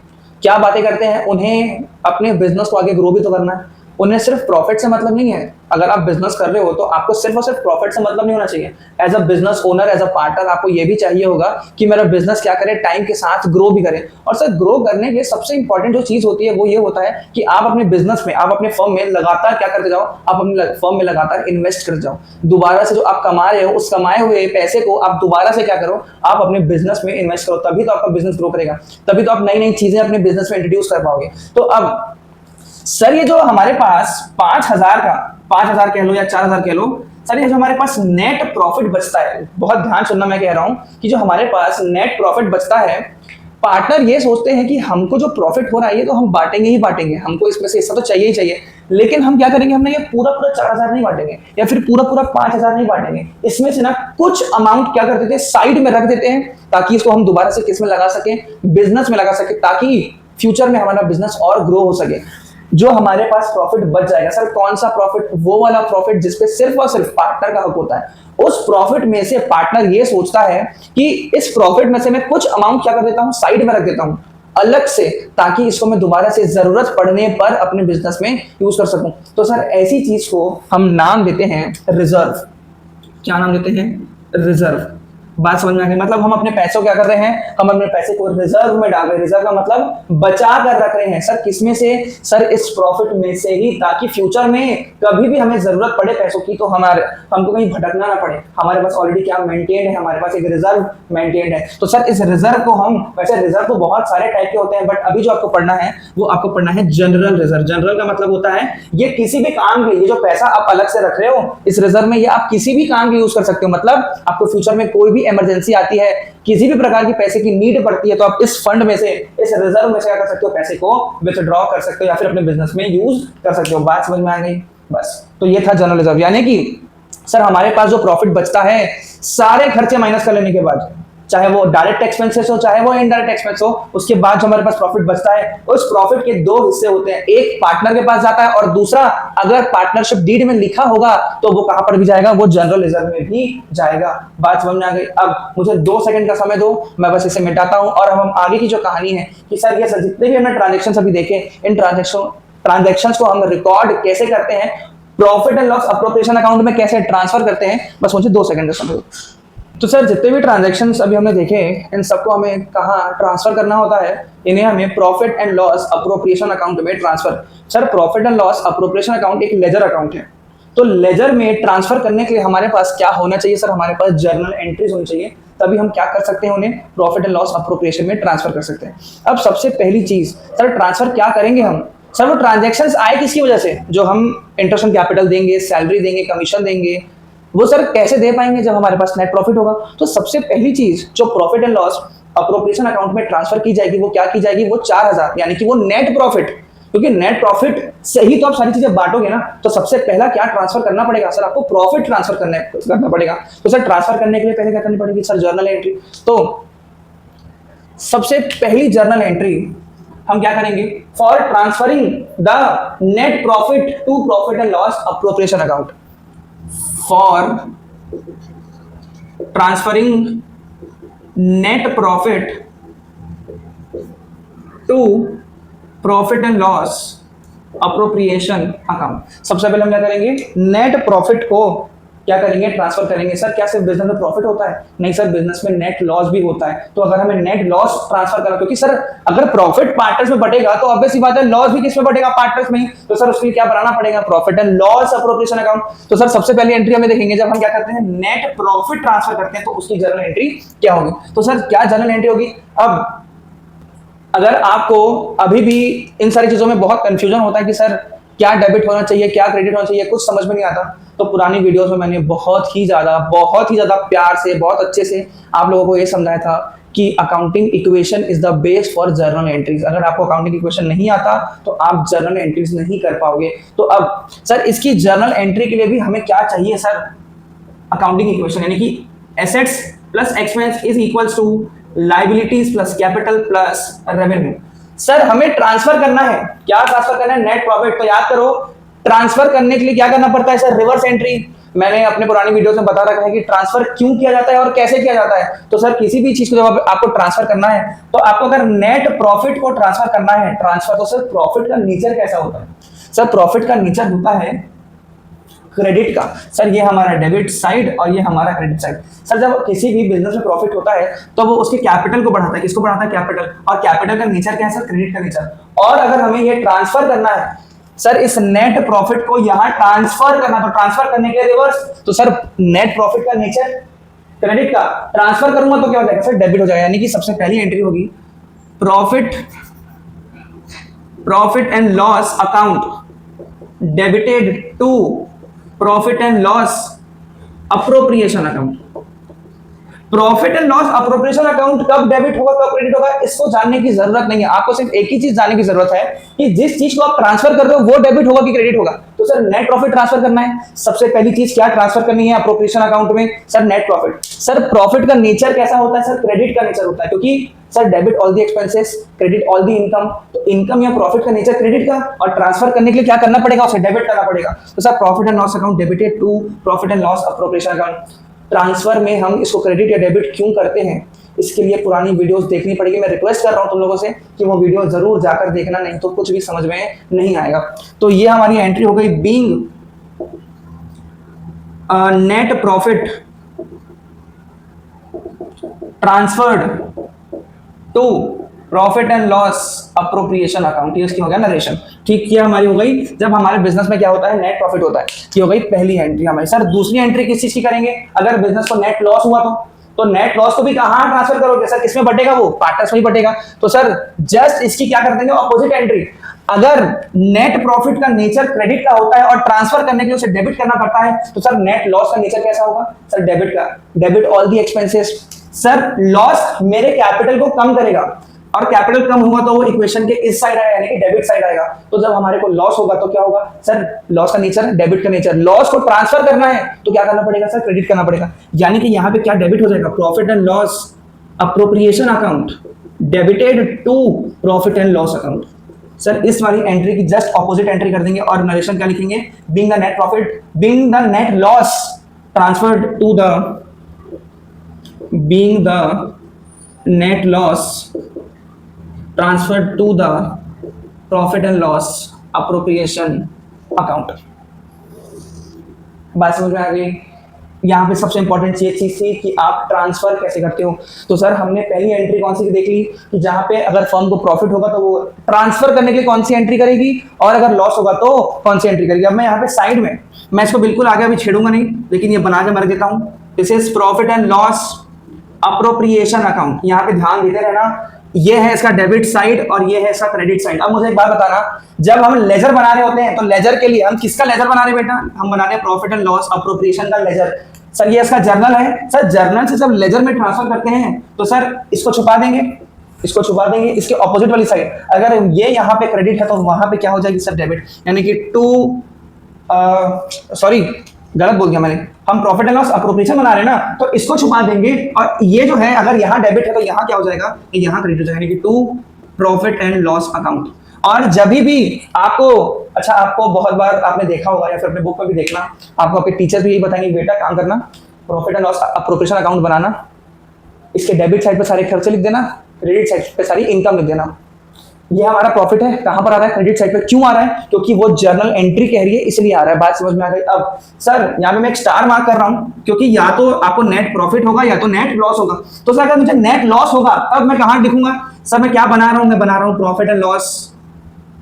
S1: क्या बातें करते हैं? उन्हें अपने बिजनेस को आगे ग्रो भी तो करना है, उन्हें सिर्फ प्रॉफिट से मतलब नहीं है। अगर आप बिजनेस कर रहे हो तो आपको सिर्फ और सिर्फ प्रॉफिट से मतलब नहीं होना चाहिए। As a business owner, as a partner, आपको ये भी चाहिए होगा कि मेरा बिजनेस क्या करे, टाइम के साथ ग्रो भी करे। और सर ग्रो करने के लिए सबसे इंपॉर्टेंट जो चीज होती है वो ये होता है कि आप अपने बिजनेस में, आप अपने फर्म में लगातार क्या करते जाओ, आप अपने फर्म में लगातार इन्वेस्ट करते जाओ। दोबारा से जो आप कमा रहे हो, उस कमाए हुए पैसे को आप दोबारा से क्या करो, आप अपने बिजनेस में इन्वेस्ट करो। तभी तो आपका बिजनेस ग्रो करेगा, तभी तो आप नई नई चीजें अपने बिजनेस में इंट्रोड्यूस कर पाओगे। तो अब सर ये जो हमारे पास 5,000 का, 5,000 कह लो या 4,000 कह लो, सर ये जो हमारे पास नेट प्रॉफिट बचता है, बहुत ध्यान सुनना, मैं कह रहा हूं कि जो हमारे पास नेट प्रॉफिट बचता है, पार्टनर ये सोचते हैं कि हमको जो प्रॉफिट हो रहा है ये तो हम बांटेंगे ही बांटेंगे, हमको इसमें से हिस्सा तो चाहिए ही चाहिए। लेकिन हम क्या करेंगे, हमने ये पूरा पूरा 4,000 नहीं बांटेंगे या फिर पूरा पूरा 5,000 नहीं बांटेंगे। इसमें से ना कुछ अमाउंट क्या कर देते हैं, साइड में रख देते हैं, ताकि इसको हम दोबारा से किस में लगा सके, बिजनेस में लगा सके, ताकि फ्यूचर में हमारा बिजनेस और ग्रो हो सके। जो हमारे पास प्रॉफिट बच जाएगा, सर कौन सा प्रॉफिट? वो वाला प्रॉफिट जिसपे सिर्फ और सिर्फ पार्टनर का हक होता है। उस प्रॉफिट में से पार्टनर ये सोचता है कि इस प्रॉफिट में से मैं कुछ अमाउंट क्या कर देता हूं, साइड में रख देता हूं अलग से, ताकि इसको मैं दोबारा से जरूरत पड़ने पर अपने बिजनेस में यूज कर सकूं। तो सर ऐसी चीज को हम नाम देते हैं रिजर्व। क्या नाम देते हैं? रिजर्व। बात समझ में आ गई? मतलब हम अपने पैसों क्या कर रहे हैं, हम अपने पैसे को रिजर्व में डाल रहे हैं। रिजर्व का मतलब बचा कर रख रहे हैं। सर किसमें से? सर इस प्रॉफिट में से ही, ताकि फ्यूचर में कभी भी हमें जरूरत पड़े पैसों की तो हमको कहीं भटकना ना पड़े। हमारे पास ऑलरेडी क्या मेंटेन्ड है, हमारे पास एक रिजर्व मेंटेन्ड है। तो सर इस रिजर्व को हम, वैसे रिजर्व तो बहुत सारे टाइप के होते हैं, बट अभी जो आपको पढ़ना है वो आपको पढ़ना है जनरल रिजर्व। जनरल का मतलब होता है ये किसी भी काम के लिए, ये जो पैसा आप अलग से रख रहे हो इस रिजर्व में, ये आप किसी भी काम के लिए यूज कर सकते हो। मतलब आपको फ्यूचर में कोई भी इमरजेंसी आती है, किसी भी प्रकार की पैसे की नीड पड़ती है, तो आप इस फंड में से, इस रिजर्व में से क्या कर सकते हो, पैसे को विथड्रॉ कर सकते हो या फिर अपने बिजनेस में यूज कर सकते हो। बात समझ में आ गई? बस तो ये था जनरल रिजर्व। यानी कि सर हमारे पास जो प्रॉफिट बचता है, सारे खर्चे माइनस कर लेने के बाद, चाहे वो डायरेक्ट एक्सपेंसेस हो चाहे वो इनडायरेक्ट एक्सपेंस हो, उसके बाद जो हमारे पास प्रॉफिट बचता है, उस प्रॉफिट के दो हिस्से होते हैं। एक पार्टनर के पास जाता है और दूसरा, अगर पार्टनरशिप डीड में लिखा होगा तो वो कहां पर भी जाएगा, वो जनरल रिजर्व में भी जाएगा। बात समझ में आ गई? अब मुझे 2 सेकंड का समय दो, मैं बस इसे मिटाता हूं और हम आगे की जो कहानी है कि सर ये जितने भी हमने ट्रांजेक्शन अभी देखे, इन ट्रांजेक्शंस को हम रिकॉर्ड कैसे करते हैं, profit and loss appropriation account में कैसे ट्रांसफर करते हैं, बस मुझे 2 सेकंड का समय दो। तो सर जितने भी ट्रांजैक्शंस अभी हमने देखे, इन सबको हमें कहाँ ट्रांसफर करना होता है? इन्हें हमें profit and loss appropriation account में transfer. Sir profit and loss appropriation account एक लेजर अकाउंट है, तो लेजर में ट्रांसफर करने के लिए हमारे पास क्या होना चाहिए? सर हमारे पास जर्नल एंट्रीज होनी चाहिए, तभी हम क्या कर सकते हैं, उन्हें प्रॉफिट एंड लॉस अप्रोप्रिएशन में ट्रांसफर कर सकते हैं। अब सबसे पहली चीज, सर ट्रांसफर क्या करेंगे हम? सर वो ट्रांजेक्शन्स आए किसकी वजह से? जो हम इंटरेस्ट ऑन कैपिटल देंगे, सैलरी देंगे, कमीशन देंगे, वो सर कैसे दे पाएंगे जब हमारे पास नेट प्रॉफिट होगा? तो सबसे पहली चीज जो profit and loss appropriation account में ट्रांसफर की जाएगी, वो क्या की जाएगी? वो 4,000, यानी कि वो नेट प्रॉफिट, क्योंकि नेट प्रॉफिट से ही तो आप सारी चीजें बांटोगे ना। तो सबसे पहला क्या ट्रांसफर करना पड़ेगा? सर आपको प्रॉफिट ट्रांसफर करना पड़ेगा। तो सर ट्रांसफर करने के लिए पहले क्या करनी पड़ेगी? Sir journal entry. तो सबसे पहली जर्नल एंट्री हम क्या करेंगे? For transferring the net profit to profit and loss appropriation account, for transferring net profit to profit and loss appropriation account. सबसे पहले हम क्या करेंगे, नेट प्रॉफिट को क्या करेंगे, ट्रांसफर करेंगे। सर क्या सिर्फ बिजनेस में प्रॉफिट होता है? नहीं सर, बिजनेस में नेट लॉस भी होता है। तो अगर हमें नेट लॉस ट्रांसफर करना, क्योंकि सर अगर प्रॉफिट पार्टनर्स में बटेगा तो ऑब्वियस सी बात है लॉस भी किस में बटेगा, पार्टनर्स में ही। तो सर उसके लिए क्या बनाना पड़ेगा, profit and loss appropriation account. तो सर सबसे पहली एंट्री हमें देखेंगे, जब हम क्या करते हैं नेट प्रॉफिट ट्रांसफर करते हैं तो उसकी जर्नल एंट्री क्या होगी। तो सर क्या जर्नल एंट्री होगी। अब अगर आपको अभी भी इन सारी चीजों में बहुत कंफ्यूजन होता है कि सर क्या डेबिट होना चाहिए, क्या क्रेडिट होना चाहिए, कुछ समझ में नहीं आता, तो पुरानी वीडियोस में मैंने बहुत ही ज्यादा प्यार से, बहुत अच्छे से आप लोगों को ये समझाया था कि accounting equation is the base for journal entries. अगर आपको अकाउंटिंग इक्वेशन नहीं आता तो आप जर्नल एंट्रीज नहीं कर पाओगे। तो अब सर इसकी जर्नल एंट्री के लिए भी हमें क्या चाहिए सर, अकाउंटिंग इक्वेशन, यानी कि assets plus expense is equals to liabilities plus capital plus revenue. Sir हमें ट्रांसफर करना है, क्या ट्रांसफर करना है, नेट प्रॉफिट। तो याद करो ट्रांसफर करने के लिए क्या करना पड़ता है सर, रिवर्स एंट्री। मैंने अपने पुरानी वीडियो में बता रखा है कि ट्रांसफर क्यों किया जाता है और कैसे किया जाता है। तो सर किसी भी चीज को जब आपको ट्रांसफर करना है तो आपको अगर नेट प्रॉफिट को ट्रांसफर करना है, ट्रांसफर, तो सर प्रॉफिट का नेचर कैसा होता है। सर प्रॉफिट का नेचर होता है क्रेडिट का। सर ये हमारा डेबिट साइड और ये हमारा क्रेडिट साइड। सर जब किसी भी बिजनेस में प्रॉफिट होता है तो वो उसके कैपिटल को बढ़ाता है, किसको बढ़ाता है, कैपिटल। और कैपिटल का नेचर क्या है सर, क्रेडिट का नेचर। और अगर हमें ये ट्रांसफर करना है सर इस नेट प्रॉफिट को यहां ट्रांसफर करना, तो ट्रांसफर करने के लिए रिवर्स। तो सर नेट प्रॉफिट का नेचर क्रेडिट का, ट्रांसफर करूंगा तो क्या हो जाएगा सर, डेबिट हो जाएगा। यानी कि सबसे पहली एंट्री होगी profit and loss account debited to profit and loss appropriation account. Profit and loss appropriation account कब डेबिट होगा कब क्रेडिट होगा इसको जानने की जरूरत नहीं है। आपको सिर्फ एक ही चीज जानने की जरूरत है कि जिस चीज को आप ट्रांसफर कर रहे हो वो डेबिट होगा कि क्रेडिट होगा। तो सर नेट प्रॉफिट ट्रांसफर करना है, सबसे पहली चीज क्या ट्रांसफर करनी है अप्रोप्रिएशन अकाउंट में, sir net profit. Sir profit का नेचर कैसा होता है सर, क्रेडिट का नेचर होता है, क्योंकि sir debit all the expenses credit all the income. तो इनकम या प्रॉफिट का नेचर क्रेडिट का, और ट्रांसफर करने के लिए क्या करना पड़ेगा, उसे डेबिट करना पड़ेगा। तो sir profit and loss account debited to profit and loss appropriation account. Transfer में हम इसको क्रेडिट या डेबिट क्यों करते हैं, इसके लिए पुरानी वीडियोस देखनी पड़ेगी। मैं रिक्वेस्ट कर रहा हूं तुम लोगों से कि वो वीडियो जरूर जाकर देखना, नहीं तो कुछ भी समझ में नहीं आएगा। तो ये हमारी एंट्री हो गई, being net profit transferred to profit and loss appropriation account. ये इसकी हो गया नरेशन। ठीक, ये हमारी हो गई जब हमारे बिजनेस में क्या होता है, नेट प्रॉफिट होता है। ये हो गई पहली एंट्री हमारी। सर दूसरी एंट्री किस चीज की करेंगे, अगर बिजनेस को नेट लॉस हुआ तो नेट लॉस को भी कहां ट्रांसफर करोगे सर, किसमें बटेगा, वो पार्टनर्स में ही बटेगा। तो सर जस्ट इसकी क्या कर देंगे, ऑपोजिट एंट्री। अगर नेट प्रॉफिट का नेचर क्रेडिट का होता है और ट्रांसफर करने के लिए उसे डेबिट करना पड़ता है, तो सर नेट लॉस का नेचर कैसा होगा सर, डेबिट का। Debit all the expenses. Sir loss मेरे कैपिटल को कम करेगा, और कैपिटल कम होगा तो वो इक्वेशन के इस साइड आएगा, यानी कि डेबिट साइड आएगा। तो जब हमारे को लॉस होगा तो क्या होगा सर, लॉस का नेचर डेबिट का नेचर। लॉस को ट्रांसफर करना है तो क्या करना पड़ेगा सर, क्रेडिट करना पड़ेगा। यानी कि यहाँ पे क्या डेबिट हो जाएगा, profit and loss appropriation account debited to profit and loss account. Sir इस वाली एंट्री की जस्ट ऑपोजिट एंट्री कर देंगे और नरेशन क्या लिखेंगे, being the net profit, being the net loss transferred to the, being the net loss transferred to the profit and loss appropriation account। बात समझ में आ गई। यहाँ पे सबसे इंपॉर्टेंट ये चीज थी कि आप ट्रांसफर कैसे करते हो। तो सर हमने पहली एंट्री कौन सी देख ली कि जहाँ पे अगर फर्म को प्रॉफिट होगा तो वो ट्रांसफर करने के लिए कौन सी एंट्री करेगी, और अगर लॉस होगा तो कौन सी एंट्री करेगी। अब मैं यहाँ पे साइड में, मैं इसको बिल्कुल आगे अभी छेड़ूंगा नहीं, लेकिन ये बना के मर देता हूँ। This is profit and loss appropriation account. यहाँ पे ध्यान देते रहना, ये है इसका डेबिट साइड और ये है इसका क्रेडिट साइड। अब मुझे एक बात बताना, जब हम लेजर बना रहे होते हैं तो लेजर के लिए हम किसका लेजर बना रहे हैं बेटा, हम बना रहे हैं प्रॉफिट एंड लॉस अप्रोप्रिएशन का लेजर। सर ये इसका जर्नल है। सर जर्नल से जब लेजर में ट्रांसफर करते हैं तो सर इसको छुपा देंगे, इसको छुपा देंगे। इसके ऑपोजिट वाली साइड अगर ये यहाँ पे क्रेडिट है तो वहां पे क्या हो जाएगी सर, डेबिट। यानी कि टू, सॉरी गलत बोल दिया मैंने, हम प्रॉफिट एंड लॉस अप्रोप्रिएशन बना रहे हैं ना, तो इसको छुपा देंगे। और ये जो है अगर यहाँ डेबिट है तो यहाँ क्या हो जाएगा, यहाँ क्रेडिट हो जाएगा, यानी कि to profit and loss account. और जब भी आपको, अच्छा आपको बहुत बार आपने देखा होगा या फिर अपने बुक में भी देखना, आपको आपके टीचर भी यही बताएंगे बेटा काम करना, profit and loss appropriation account बनाना, इसके डेबिट साइड पे सारे खर्चे लिख देना, क्रेडिट साइड पे सारी इनकम लिख देना। ये हमारा प्रॉफिट है, कहां पर आ रहा है, क्रेडिट साइड पे। क्यों आ रहा है, क्योंकि वो जर्नल एंट्री कह रही है इसलिए आ रहा है। बात समझ में आ गई। अब सर यहाँ पे मैं एक स्टार मार्क कर रहा हूं, क्योंकि या तो आपको नेट प्रॉफिट होगा या तो नेट लॉस होगा। तो सर अगर मुझे नेट लॉस होगा तब मैं कहां लिखूंगा, सर मैं क्या बना रहा हूं, मैं बना रहा हूं profit and loss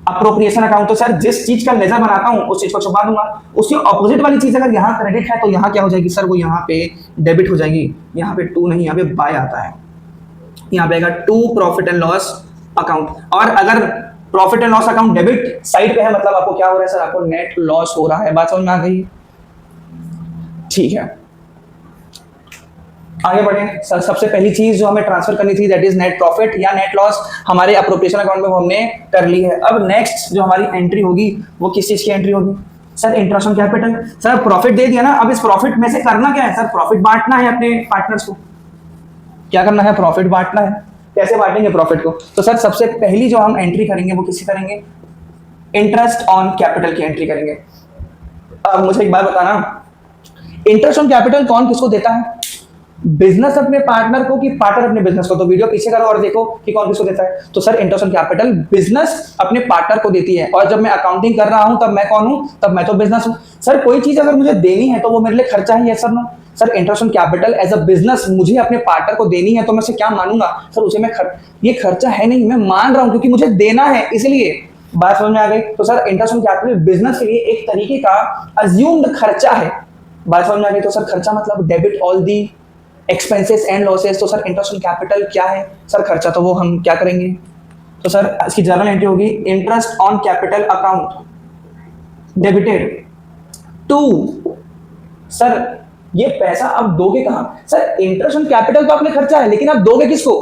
S1: appropriation account. तो सर जिस चीज का लेजर बनाता हूं उस चीज को छुपा दूंगा। उसकी ऑपोजिट वाली चीज अगर यहाँ क्रेडिट है तो यहाँ क्या हो जाएगी सर, वो यहाँ पे डेबिट हो जाएगी। यहाँ पे टू नहीं, यहाँ पे बाय आता है, यहाँ पे आएगा to profit and loss account. और अगर profit and loss account debit side पे है मतलब आपको क्या हो रहा है सर, आपको नेट लॉस हो रहा है। बात समझ में आ गई? ठीक है, आगे बढ़े। सर सबसे पहली चीज जो हमें ट्रांसफर करनी थी दैट इज नेट प्रॉफिट या नेट लॉस, हमारे अप्रोप्रिएशन अकाउंट में वो हमने कर ली है। अब नेक्स्ट जो हमारी एंट्री होगी वो किस चीज की एंट्री होगी sir, interest on capital. Sir profit दे दिया ना, अब इस प्रॉफिट में से करना क्या है सर, प्रॉफिट बांटना है अपने पार्टनर्स को। क्या करना है, प्रॉफिट बांटना है। कैसे बांटेंगे प्रॉफिट को, तो सर सबसे पहली जो हम एंट्री करेंगे वो किसी करेंगे, इंटरेस्ट ऑन कैपिटल की एंट्री करेंगे। अब मुझे एक बात बताना, इंटरेस्ट ऑन कैपिटल कौन किसको देता है, बिजनेस अपने पार्टनर को कि पार्टनर अपने बिजनेस को। तो वीडियो पीछे करो और देखो कि कौन किसको देता है। तो sir interest on capital business अपने पार्टनर को देती है, और जब मैं अकाउंटिंग कर रहा हूं तब मैं कौन हूं, तब मैं तो बिजनेस हूं। सर कोई चीज अगर मुझे देनी है तो वो मेरे लिए खर्चा ही है सर ना। Sir interest on capital as a business मुझे अपने पार्टनर को देनी है तो मैं उसे क्या मानूंगा सर, उसे मैं ये खर्चा है नहीं, मैं मान रहा हूं क्योंकि मुझे देना है इसलिए। बात समझ में आ गई? तो sir interest on capital business के लिए एक तरीके का अज्यूम्ड खर्चा है। बात समझ में आ गई? तो सर खर्चा मतलब debit all the expenses and losses. तो सर इंटरेस्ट ऑन कैपिटल क्या है सर, खर्चा तो वो हम क्या करेंगे। तो सर इसकी जर्नल एंट्री होगी interest on capital account debited to. Sir ये पैसा आप दोगे कहां सर, इंटरेस्ट ऑन कैपिटल तो आपने खर्चा है लेकिन आप दोगे किसको,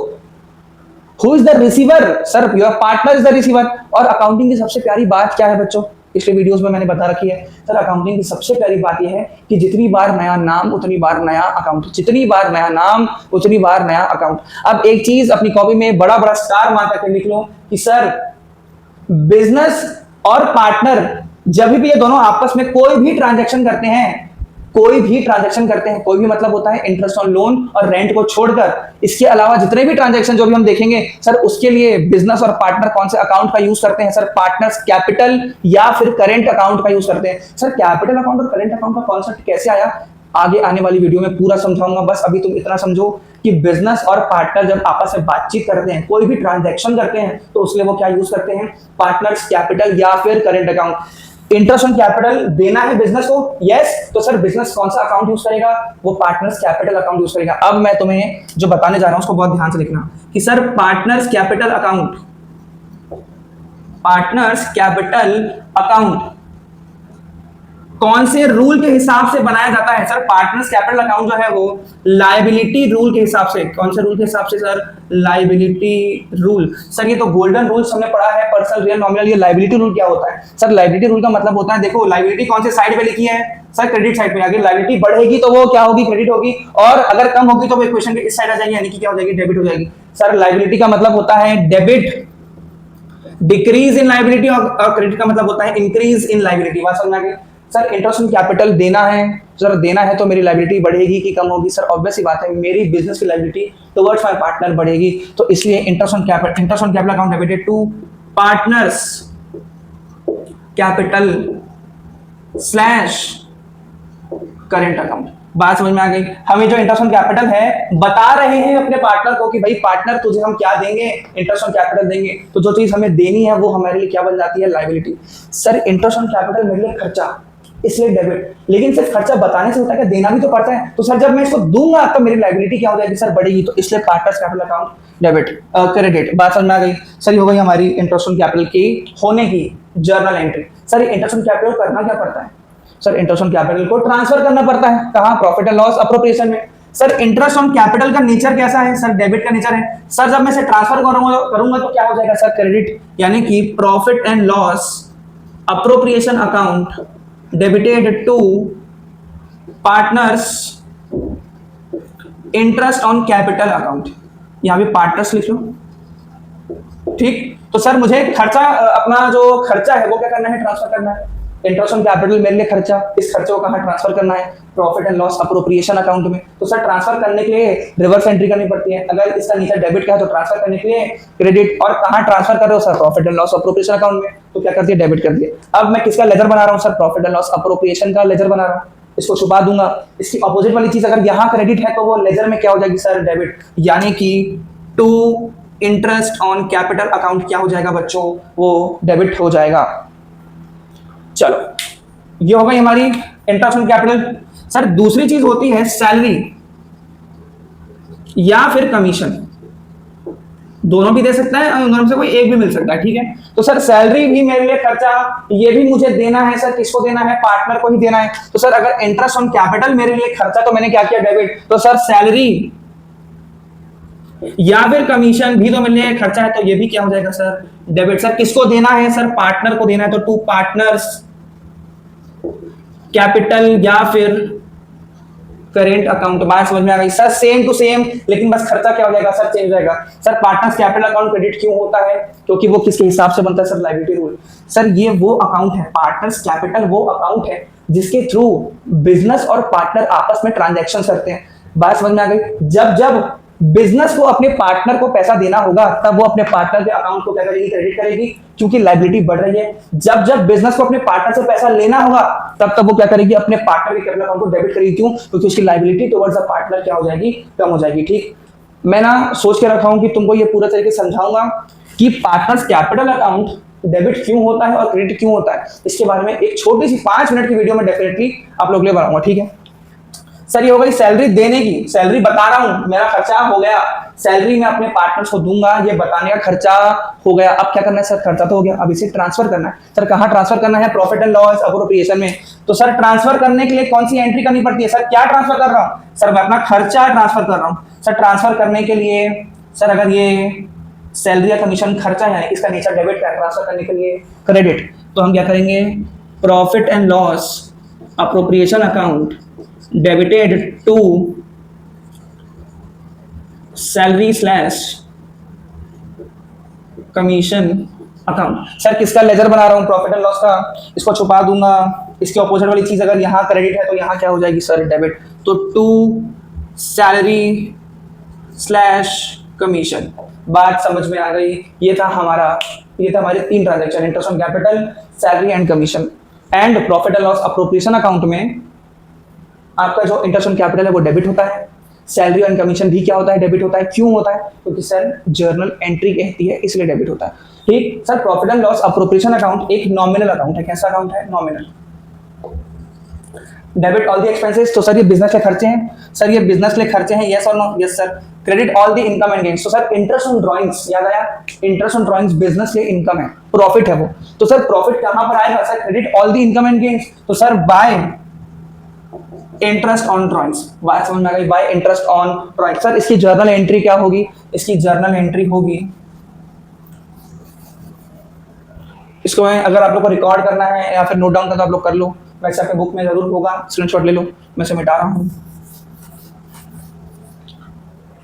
S1: who is the receiver sir, your partner is the receiver. और अकाउंटिंग की सबसे प्यारी बात क्या है बच्चों, पिछले वीडियोस में मैंने बता रखी है सर, अकाउंटिंग की सबसे प्यारी बात यह है कि जितनी बार नया नाम उतनी बार नया अकाउंट, जितनी बार नया नाम उतनी बार नया अकाउंट। अब एक चीज अपनी कॉपी में बड़ा बड़ा स्टार मार करके लिख लो कि सर बिजनेस और पार्टनर जब भी ये दोनों आपस में कोई भी ट्रांजैक्शन करते हैं, कोई भी मतलब होता है इंटरेस्ट ऑन लोन और रेंट को छोड़कर, इसके अलावा जितने भी ट्रांजैक्शन जो भी हम देखेंगे सर उसके लिए बिजनेस और पार्टनर कौन से अकाउंट का यूज करते हैं सर, पार्टनर्स कैपिटल या फिर करेंट अकाउंट का यूज करते हैं। सर कैपिटल अकाउंट और करेंट अकाउंट का कॉन्सेप्ट कैसे आया आगे आने वाली वीडियो में पूरा समझाऊंगा। बस अभी तुम इतना समझो कि बिजनेस और पार्टनर जब आपस में बातचीत करते हैं, कोई भी ट्रांजैक्शन करते हैं तो उसके लिए वो क्या यूज करते हैं, पार्टनर्स कैपिटल या फिर current account. Interest on capital देना है बिजनेस को, यस, तो सर बिजनेस कौन सा अकाउंट यूज करेगा, वो पार्टनर्स कैपिटल अकाउंट यूज करेगा। अब मैं तुम्हें जो बताने जा रहा हूं उसको बहुत ध्यान से लिखना कि sir partners capital account, partners capital account कौन से रूल के हिसाब से बनाया जाता है सर, पार्टनर्स कैपिटल अकाउंट जो है वो लायबिलिटी रूल के हिसाब से। कौन से रूल के हिसाब से सर, लायबिलिटी रूल। सर ये तो गोल्डन रूल्स हमने पढ़ा है, पर्सनल रियल नॉमिनल। ये लायबिलिटी रूल क्या होता है सर, लायबिलिटी रूल का मतलब होता है, देखो लायबिलिटी कौन से साइड पे लिखी है सर, क्रेडिट साइड पे। अगर लायबिलिटी बढ़ेगी तो वो क्या होगी, क्रेडिट होगी, और अगर कम होगी तो वो इक्वेशन के इस साइड आ जाएगी, यानी कि क्या हो जाएगी, डेबिट हो जाएगी। सर लायबिलिटी का मतलब होता है डेबिट, डिक्रीज इन लायबिलिटी, और क्रेडिट का मतलब होता है इंक्रीज इन लायबिलिटी। बात समझ में आ गई? सर इंटरेस्ट ऑन कैपिटल देना है, सर देना है तो मेरी लायबिलिटी बढ़ेगी कि कम होगी सर, ऑब्वियस ही बात है मेरी बिजनेस की लायबिलिटी टुवर्ड्स माय पार्टनर बढ़ेगी, तो इसलिए interest on capital account debited to partners capital slash current account. बात समझ में आ गई? हमें जो इंटरेस्ट ऑन कैपिटल है बता रहे हैं अपने पार्टनर को कि भाई पार्टनर तुझे हम क्या देंगे, इंटरेस्ट ऑन कैपिटल देंगे, तो जो चीज हमें देनी है वो हमारे लिए क्या बन जाती है, liability. Sir interest on capital मेरे लिए खर्चा, इसलिए डेबिट। लेकिन सिर्फ खर्चा बताने से होता है, देना भी तो पड़ता है। तो सर जब मैं इसको दूंगा तो मेरी लायबिलिटी क्या हो जाएगी सर, बढ़ेगी, तो इसलिए partners capital account debit credit. बात समझ में आ गई? सर हो गई हमारी इंटरेस्ट ऑन कैपिटल की होने की journal entry. Sir interest on capital करना क्या पड़ता है सर, इंटरेस्ट ऑन कैपिटल को ट्रांसफर करना पड़ता है, कहां, प्रॉफिट एंड लॉस अप्रोप्रिएशन में। सर इंटरेस्ट ऑन कैपिटल का नेचर कैसा है सर, डेबिट का नेचर है। सर जब मैं इसे ट्रांसफर करूंगा तो क्या हो जाएगा सर, क्रेडिट, यानी कि profit and loss appropriation account debited to partners interest on capital account. यहां पे पार्टनर्स लिख लो, ठीक। तो सर मुझे खर्चा, अपना जो खर्चा है वो क्या करना है, ट्रांसफर करना है। इंटरेस्ट ऑन कैपिटल मेरे लिए खर्चा, इस खर्चे को कहाँ ट्रांसफर करना है, profit and loss appropriation account में। तो सर ट्रांसफर करने के लिए रिवर्स एंट्री करनी पड़ती है, अगर इसका नीचे डेबिट का है तो ट्रांसफर करने के लिए क्रेडिट, और कहाँ ट्रांसफर कर रहे हो sir, profit and loss appropriation account में, तो क्या करती है डेबिट कर दिया। अब मैं किसका लेजर बना रहा हूँ sir, profit and loss appropriation का लेजर बना रहा हूँ, इसको छुपा दूंगा। इसकी ऑपोजिट वाली चीज अगर यहाँ क्रेडिट है तो वो लेजर में क्या हो जाएगी सर, डेबिट, यानी कि to interest on capital account क्या हो जाएगा बच्चों, वो डेबिट हो जाएगा। चलो ये हो गई हमारी इंटरेस्ट ऑन कैपिटल। सर दूसरी चीज होती है सैलरी या फिर कमीशन, दोनों भी दे सकता है और दोनों से कोई एक भी मिल सकता है, ठीक है। तो सर सैलरी भी मेरे लिए खर्चा, ये भी मुझे देना है सर, किसको देना है, पार्टनर को ही देना है। तो सर अगर इंटरेस्ट ऑन कैपिटल मेरे लिए खर्चा तो मैंने क्या किया, डेबिट, तो सर सैलरी या फिर कमीशन भी तो मेरे लिए खर्चा है, तो ये भी क्या हो जाएगा सर, डेबिट। सर किसको देना है सर, पार्टनर को देना है, तो टू पार्टनर्स कैपिटल या फिर करेंट अकाउंट। बात समझ में आ गई सर, सेम टू सेम, लेकिन बस खर्चा क्या हो जाएगा सर, चेंज हो जाएगा। Sir partners capital account credit क्यों होता है, क्योंकि वो किसके हिसाब से बनता है सर, लायबिलिटी रूल। सर ये वो अकाउंट है, पार्टनर्स कैपिटल वो अकाउंट है जिसके थ्रू बिजनेस और पार्टनर आपस में ट्रांजैक्शन करते हैं। बात समझ में आ गई। जब जब बिजनेस को अपने पार्टनर को पैसा देना होगा तब वो अपने पार्टनर के अकाउंट को क्या करेगी, क्रेडिट करेगी, क्योंकि लायबिलिटी बढ़ रही है। जब जब बिजनेस को अपने पार्टनर से पैसा लेना होगा तब तब वो क्या करेगी, अपने पार्टनर के कैपिटल अकाउंट को डेबिट करेगी। क्यों, क्योंकि उसकी लायबिलिटी टुवर्ड्स द पार्टनर क्या हो जाएगी, कम हो जाएगी। ठीक, मैं ना सोच के रखा हूं कि तुमको ये पूरा तरीके से समझाऊंगा कि पार्टनर्स कैपिटल अकाउंट डेबिट क्यों होता है और क्रेडिट क्यों होता है। इसके बारे में एक छोटी सी 5 मिनट की वीडियो में डेफिनेटली आप लोग के लिए बनाऊंगा, ठीक है। सर ये हो गई सैलरी देने की, सैलरी बता रहा हूं, मेरा खर्चा हो गया, सैलरी मैं अपने पार्टनर्स को दूंगा, ये बताने का खर्चा हो गया। अब क्या करना है सर, खर्चा तो हो गया, अब इसे ट्रांसफर करना है। सर कहां ट्रांसफर करना है, प्रॉफिट एंड लॉस अप्रोप्रिएशन में। तो सर ट्रांसफर करने के लिए कौन सी एंट्री करनी पड़ती है सर, क्या ट्रांसफर कर रहा हूं सर, मैं अपना खर्चा ट्रांसफर कर रहा हूं। सर ट्रांसफर करने के लिए सर अगर ये सैलरी या कमीशन खर्चा है, इसका नेचर डेबिट का, ट्रांसफर करने के लिए क्रेडिट, तो हम क्या करेंगे, profit and loss appropriation account debited to salary slash commission account. Sir किसका लेजर बना रहा हूं, प्रॉफिट एंड लॉस का, इसको छुपा दूंगा। इसके ऑपोजिट वाली चीज अगर यहां क्रेडिट है तो यहां क्या हो जाएगी सर, डेबिट। तो टू सैलरी स्लैश कमीशन। बात समझ में आ गई। ये था हमारे 3 transaction, interest on capital, salary and commission. And profit and loss appropriation account में आपका जो इंटरेस्ट ऑन कैपिटल है वो डेबिट होता है, सैलरी एंड कमीशन भी क्या होता है, डेबिट होता है। क्यों होता है, क्योंकि सर जर्नल एंट्री कहती है, इसलिए डेबिट होता है। ठीक sir, profit and loss appropriation account एक नॉमिनल अकाउंट है। कैसा अकाउंट है, nominal. Debit all the expenses, तो सर ये बिजनेस के खर्चे हैं, सर ये बिजनेस के खर्चे हैं, यस और no, yes sir. Credit all the income and gains, तो सर इंटरेस्ट ऑन ड्राइंग्स, याद आया, इंटरेस्ट ऑन ड्राइंग्स बिजनेस के इनकम है, प्रॉफिट है वो। तो सर प्रॉफिट कहां पर आएगा sir, credit all the income and gains, तो sir by interest on drawings. बात समझ में आ गई, by interest on drawing. Sir इसकी जर्नल एंट्री क्या होगी, इसकी जर्नल एंट्री होगी, इसको अगर आप लोग को रिकॉर्ड करना है या फिर नोट डाउन करना तो आप लोग कर लो, वैसे आपके बुक में जरूर होगा, स्क्रीनशॉट ले लो, मैं इसे मिटा रहा हूं।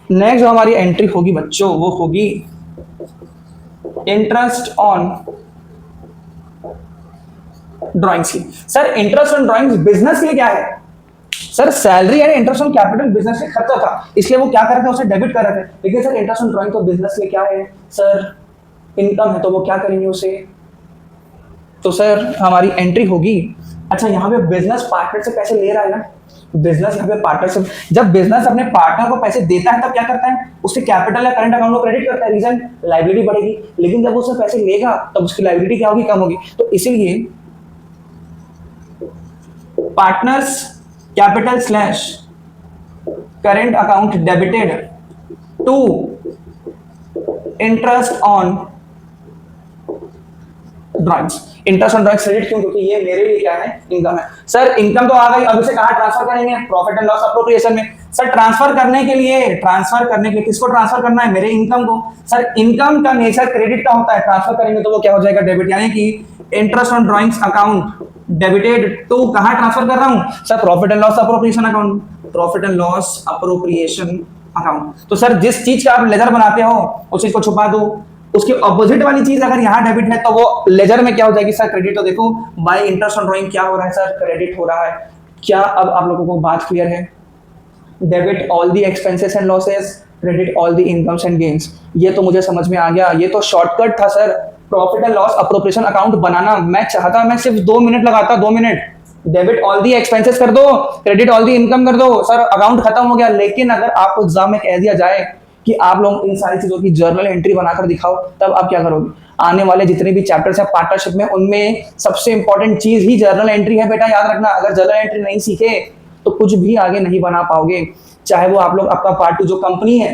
S1: नेक्स्ट जो हमारी एंट्री होगी बच्चों वो होगी इंटरेस्ट ऑन ड्राइंग्स की। Sir interest on drawings business के लिए क्या है sir, salary and interest on capital business के खर्चा था, इसलिए वो क्या कर रहे थे, उसे डेबिट कर रहे थे। लेकिन सर इंटरेस्ट ऑन ड्राइंग तो बिजनेस के लिए क्या है सर, इनकम है, तो वो क्या करेंगे उसे, तो सर हमारी एंट्री होगी। अच्छा यहाँ पे बिजनेस पार्टनर से पैसे ले रहा है ना, बिजनेस यहाँ पे पार्टनर से, जब बिजनेस अपने पार्टनर को पैसे देता है तब क्या करता है, उसके कैपिटल या करंट अकाउंट को क्रेडिट करता है, रीजन लायबिलिटी बढ़ेगी। लेकिन जब उससे पैसे लेगा तब उसकी लायबिलिटी क्या होगी, कम होगी। तो इसीलिए partners capital slash current account debited to interest on drawings. Interest on drawings credit क्यों, क्योंकि ये मेरे लिए क्या है, इनकम है। सर इनकम तो आ गई, अब इसे कहां ट्रांसफर करेंगे, प्रॉफिट एंड लॉस अप्रोप्रिएशन में। सर ट्रांसफर करने के लिए किसको ट्रांसफर करना है, मेरे इनकम को। सर इनकम का नेचर क्रेडिट का होता है, ट्रांसफर करेंगे तो वो क्या हो जाएगा, डेबिट। यानी कि interest on drawings account debited to कहां ट्रांसफर कर रहा हूं sir, profit and loss appropriation account, profit and loss appropriation account. तो सर जिस चीज का आप लेजर बनाते हो उस चीज को छुपा दो, उसके ऑपोजिट वाली चीज अगर यहाँ डेबिट है तो वो लेजर में क्या हो जाएगी सर, क्रेडिट। तो देखो बाय इंटरेस्ट ऑन ड्राइंग क्या हो रहा है सर, क्रेडिट हो रहा है। क्या अब आप लोगों को बात क्लियर है? Debit all the expenses and losses, credit all the incomes and gains. ये तो मुझे समझ में आ गया, ये तो शॉर्टकट था sir profit and loss appropriation account बनाना। मैं चाहता मैं सिर्फ 2 मिनट लगाता, 2 minute, debit all the expenses कर दो, क्रेडिट ऑल दी इनकम कर दो, सर अकाउंट खत्म हो गया। लेकिन अगर आपको एग्जाम में कह दिया जाए कि आप लोग इन सारी चीजों की जर्नल एंट्री बनाकर दिखाओ, तब आप क्या करोगे? आने वाले जितने भी चैप्टर्स है पार्टनरशिप में, उनमें सबसे इंपॉर्टेंट चीज ही जर्नल एंट्री है बेटा, याद रखना। अगर जर्नल एंट्री नहीं सीखे तो कुछ भी आगे नहीं बना पाओगे। चाहे वो आप लोग आपका पार्ट 2 जो कंपनी है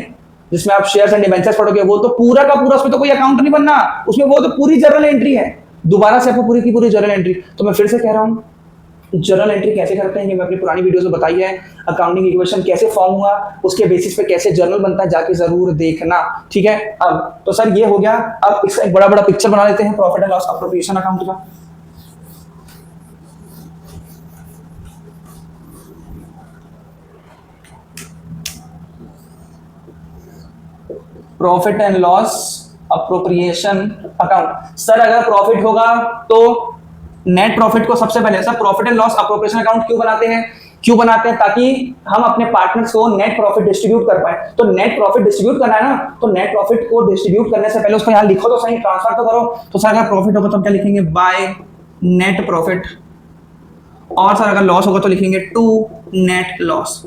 S1: जिसमें आप शेयर्स एंड डिबेंचर्स पढ़ोगे, वो तो पूरा का पूरा, उसमें तो कोई अकाउंट नहीं बनना, उसमें वो तो पूरी जर्नल एंट्री है। दोबारा से आपको पूरी की पूरी जर्नल एंट्री। तो मैं फिर से कह रहा हूँ, जर्नल एंट्री कैसे करते हैं ये मैं अपनी पुरानी वीडियोस में बताई है। अकाउंटिंग इक्वेशन कैसे फॉर्म हुआ, उसके बेसिस पे कैसे जर्नल बनता है, जाके जरूर देखना, ठीक है। अब तो सर ये हो गया। अब इसका एक बड़ा बड़ा पिक्चर बना लेते हैं profit and loss appropriation account का। Profit and loss appropriation account. Sir अगर प्रॉफिट होगा तो नेट प्रॉफिट को सबसे पहले, sir profit and loss appropriation account क्यों बनाते हैं? क्यों बनाते हैं? ताकि हम अपने पार्टनर्स को नेट प्रॉफिट डिस्ट्रीब्यूट कर पाए। तो नेट प्रॉफिट डिस्ट्रीब्यूट करना है ना, तो नेट प्रॉफिट को डिस्ट्रीब्यूट करने से पहले उसको यहाँ लिखो तो सही, ट्रांसफर तो करो। तो सर अगर प्रॉफिट होगा तो क्या लिखेंगे? By net profit. और सर अगर लॉस होगा तो लिखेंगे टू नेट लॉस।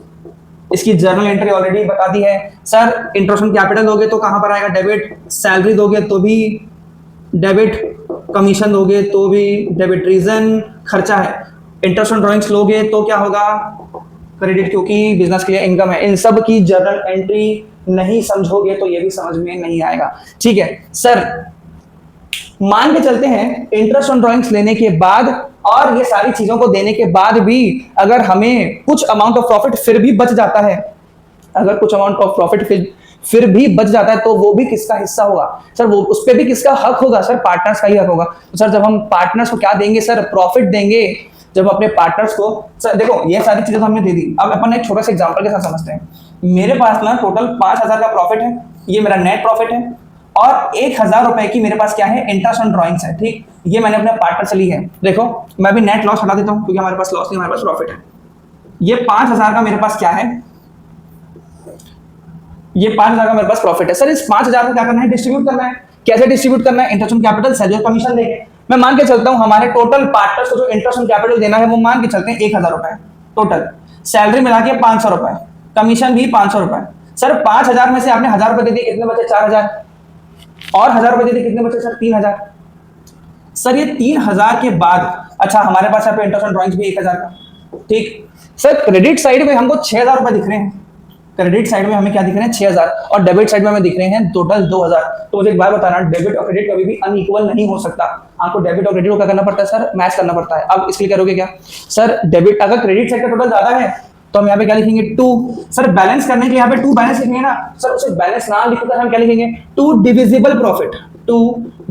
S1: इसकी जर्नल एंट्री ऑलरेडी बता दी है। सर इंटरेस्ट ऑन कैपिटल दोगे तो कहां पर आएगा? डेबिट। सैलरी दोगे तो भी डेबिट, कमीशन दोगे तो भी डेबिट, रीजन खर्चा है। इंटरेस्ट ऑन ड्राइंग्स लोगे तो क्या होगा? क्रेडिट, क्योंकि बिजनेस के लिए इनकम है। इन सब की जर्नल एंट्री नहीं समझोगे तो ये भी समझ में नहीं आएगा, ठीक है। सर मान के चलते हैं इंटरेस्ट ऑन ड्राइंग्स लेने के बाद और ये सारी चीजों को देने के बाद भी अगर हमें कुछ अमाउंट ऑफ प्रॉफिट फिर भी बच जाता है, अगर कुछ अमाउंट ऑफ प्रॉफिट फिर भी बच जाता है तो वो भी किसका हिस्सा होगा? सर वो उस पे भी किसका हक होगा? सर पार्टनर्स का ही हक होगा। तो सर जब हम पार्टनर्स को क्या देंगे? सर प्रॉफिट देंगे। जब अपने पार्टनर्स को, सर देखो ये सारी चीजें तो हमने दे दी। अब अपन एक छोटा सा एग्जांपल के साथ समझते हैं। मेरे पास ना टोटल 5,000 का प्रॉफिट है, ये मेरा नेट प्रॉफिट है, और 1,000 रुपए की मेरे पास क्या है? इंटरेस्ट ऑन ड्राइंग्स है, ठीक। ये मैंने अपने पार्टनर से ली है। देखो मैं भी नेट लॉस हटा देता हूं क्योंकि हमारे पास लॉस नहीं, हमारे पास प्रॉफिट है। ये 5,000 का मेरे पास क्या है? ये 5,000 का मेरे पास प्रॉफिट है। सर इस 5,000 को क्या करना है? डिस्ट्रीब्यूट करना है। कैसे डिस्ट्रीब्यूट करना है? इंटरेस्ट ऑन कैपिटल, सैलरी और कमीशन देंगे। मैं मान के चलता हूं हमारे टोटल पार्टनर्स को जो इंटरेस्ट ऑन कैपिटल देना है वो मान के चलते हैं 1,000 रुपए टोटल, सैलरी मिला के 500 रुपए, कमीशन भी 500 रुपए। सर 5,000 में से आपने 1,000 रुपए दे दिए, कितने बचे? 4,000। और 1,000 रुपए दे दिए, कितने बचे? सर 3,000। सर ये 3,000 के बाद, अच्छा हमारे पास यहाँ पे इंटरेस्ट ऑन ड्राइंग्स भी 1,000 का, ठीक। सर क्रेडिट साइड में हमको 6,000 रुपए दिख रहे हैं। क्रेडिट साइड में हमें क्या दिख रहे हैं? 6,000। और डेबिट साइड में हमें दिख रहे हैं टोटल 2,000। तो मुझे एक बात बताना, डेबिट और क्रेडिट कभी भी अनइक्वल नहीं हो सकता। आपको डेबिट और क्रेडिट को क्या करना पड़ता है? सर मैच करना पड़ता है। अब इसके लिए करोगे क्या? सर डेबिट, अगर क्रेडिट साइड का टोटल ज्यादा है तो हम यहाँ पे क्या लिखेंगे? 2। सर बैलेंस करने के लिए यहाँ पे 2 बैलेंस लिखेंगे ना। सर उसे बैलेंस ना लिखकर हम क्या लिखेंगे? 2 divisible profit. 2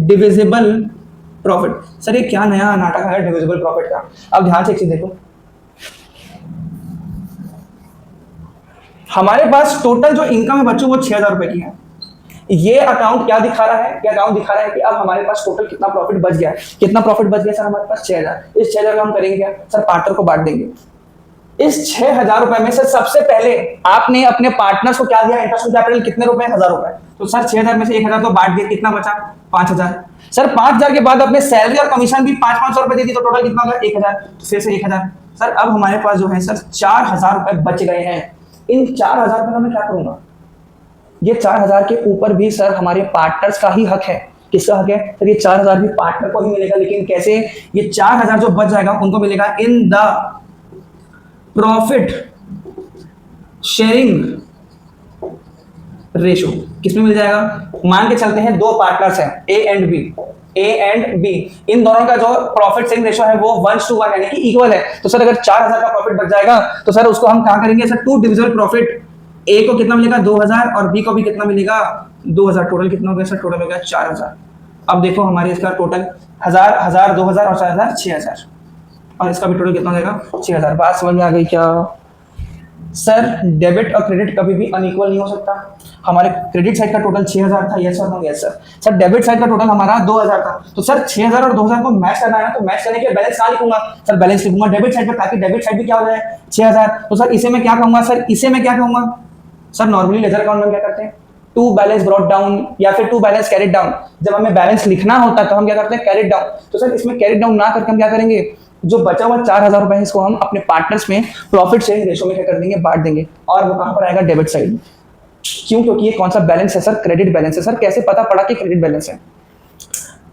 S1: divisible profit. Sir ये क्या नया नाटक है डिविजिबल प्रॉफिट का? अब ध्यान से एक चीज देखो, हमारे पास टोटल जो इनकम है बच्चों वो 6,000 रुपए की है। ये अकाउंट क्या दिखा रहा है? ये अकाउंट दिखा रहा है कि अब हमारे पास टोटल कितना प्रॉफिट बच गया है। कितना प्रॉफिट बच गया सर? हमारे पास 6,000। इस 6,000 का हम करेंगे क्या? सर पार्टनर को बांट देंगे। इस 6,000 रुपए में से सबसे पहले आपने अपने पार्टनर्स को क्या दिया? इंटरेस्ट ऑन कैपिटल कितने रुपए? 1,000 रुपए। तो सर 6,000 में से 1,000 तो बांट दिया, कितना बचा? 5,000। सर 5,000 के बाद अपने सैलरी और कमीशन भी 500 रुपए दे दी, तो टोटल कितना होगा? 1,000। फिर से 1,000। सर अब हमारे पास जो है सर 4,000 रुपए बच गए हैं। इन 4,000 रुपए का मैं क्या करूंगा? ये 4,000 के ऊपर भी सर हमारे पार्टनर्स का ही हक है। किसका हक है? सर ये 4,000 भी पार्टनर को ही मिलेगा, लेकिन कैसे? ये 4,000 जो बच जाएगा उनको मिलेगा in the profit sharing ratio. किसमें मिल जाएगा? मान के चलते हैं 2 पार्टनर्स हैं A and B, A and B, इन दोनों का जो प्रॉफिट शेयरिंग रेशो है वो 1:1 यानी कि इक्वल है। तो सर अगर 4,000 का प्रॉफिट बच जाएगा तो सर उसको हम कहां करेंगे? Sir 2 divisible profit. ए को कितना मिलेगा? 2,000, और बी को भी कितना मिलेगा? 2,000। टोटल कितना हो गया सर? टोटल हो गया 4,000। अब देखो हमारे इसका टोटल 1,000, 2,000 और 4,000 6,000, और इसका भी टोटल कितना हो जाएगा? 6,000। बात समझ में आ गई क्या? सर डेबिट और क्रेडिट कभी भी अनइक्वल नहीं हो सकता। हमारे क्रेडिट साइड का टोटल 6000 था, यस और no? Yes sir. Sir debit side का टोटल हमारा 2000 था, तो सर 6000 और 2000 को मैच करना है ना, तो मैच करने के बैलेंस कहाँ लिखूंगा? सर बैलेंस लिखूंगा डेबिट साइड पे, ताकि डेबिट साइड भी क्या हो जाए 6000। तो सर इसे मैं क्या कहूंगा? सर इसे मैं क्या कहूंगा? सर नॉर्मली लेजर अकाउंट में क्या करते हैं, टू बैलेंस ब्रॉट डाउन या फिर टू बैलेंस कैरिड डाउन। जब हमें बैलेंस लिखना होता है तो हम क्या करते हैं? Carried down. तो सर इसमें कैरिड डाउन ना करके हम क्या करेंगे? जो बचा हुआ 4000 रुपए है इसको हम अपने पार्टनर्स में प्रॉफिट शेयरिंग रेशो में क्या कर देंगे? बांट देंगे। और वो कहां पर आएगा? Debit side. क्यों? क्योंकि ये कौन सा बैलेंस है? सर क्रेडिट बैलेंस है। सर कैसे पता पड़ा कि क्रेडिट बैलेंस है?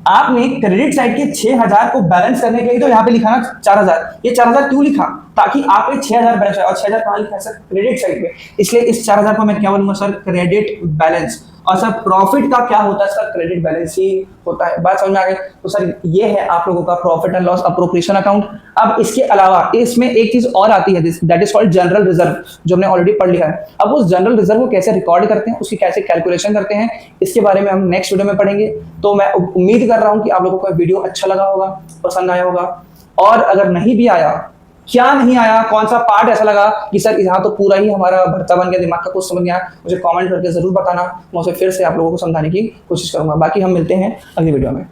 S1: आपने क्रेडिट साइड के 6000 को बैलेंस करने के लिए तो यहाँ पे लिखा ना 4000। ये 4000 क्यों लिखा? ताकि आपने 6000 बैलेंस है, और 6000 कहाँ लिखा है? सर क्रेडिट साइड पे। इसलिए इस 4000 को मैं क्या बोलूंगा? Sir credit balance. और सर प्रॉफिट का क्या होता है? सर क्रेडिट बैलेंस ही होता है। बात समझ में आ गई? तो सर ये है आप लोगों का profit and loss appropriation account. अब इसके अलावा इसमें एक चीज और आती है, that is called general reserve, जो हमने ऑलरेडी पढ़ लिया है। अब उस जनरल रिजर्व को कैसे रिकॉर्ड करते हैं, उसकी कैसे कैलकुलेशन करते हैं, इसके बारे में हम नेक्स्ट वीडियो में पढ़ेंगे। तो मैं उम्मीद कर रहा हूं कि आप लोगों को वीडियो अच्छा लगा होगा, पसंद आया होगा। और अगर नहीं भी आया, क्या नहीं आया, कौन सा पार्ट ऐसा लगा कि सर यहाँ तो पूरा ही हमारा भरता बन गया, दिमाग का कुछ समझ नहीं आया, मुझे कमेंट करके जरूर बताना। मैं उसे फिर से आप लोगों को समझाने की कोशिश करूंगा। बाकी हम मिलते हैं अगली वीडियो में।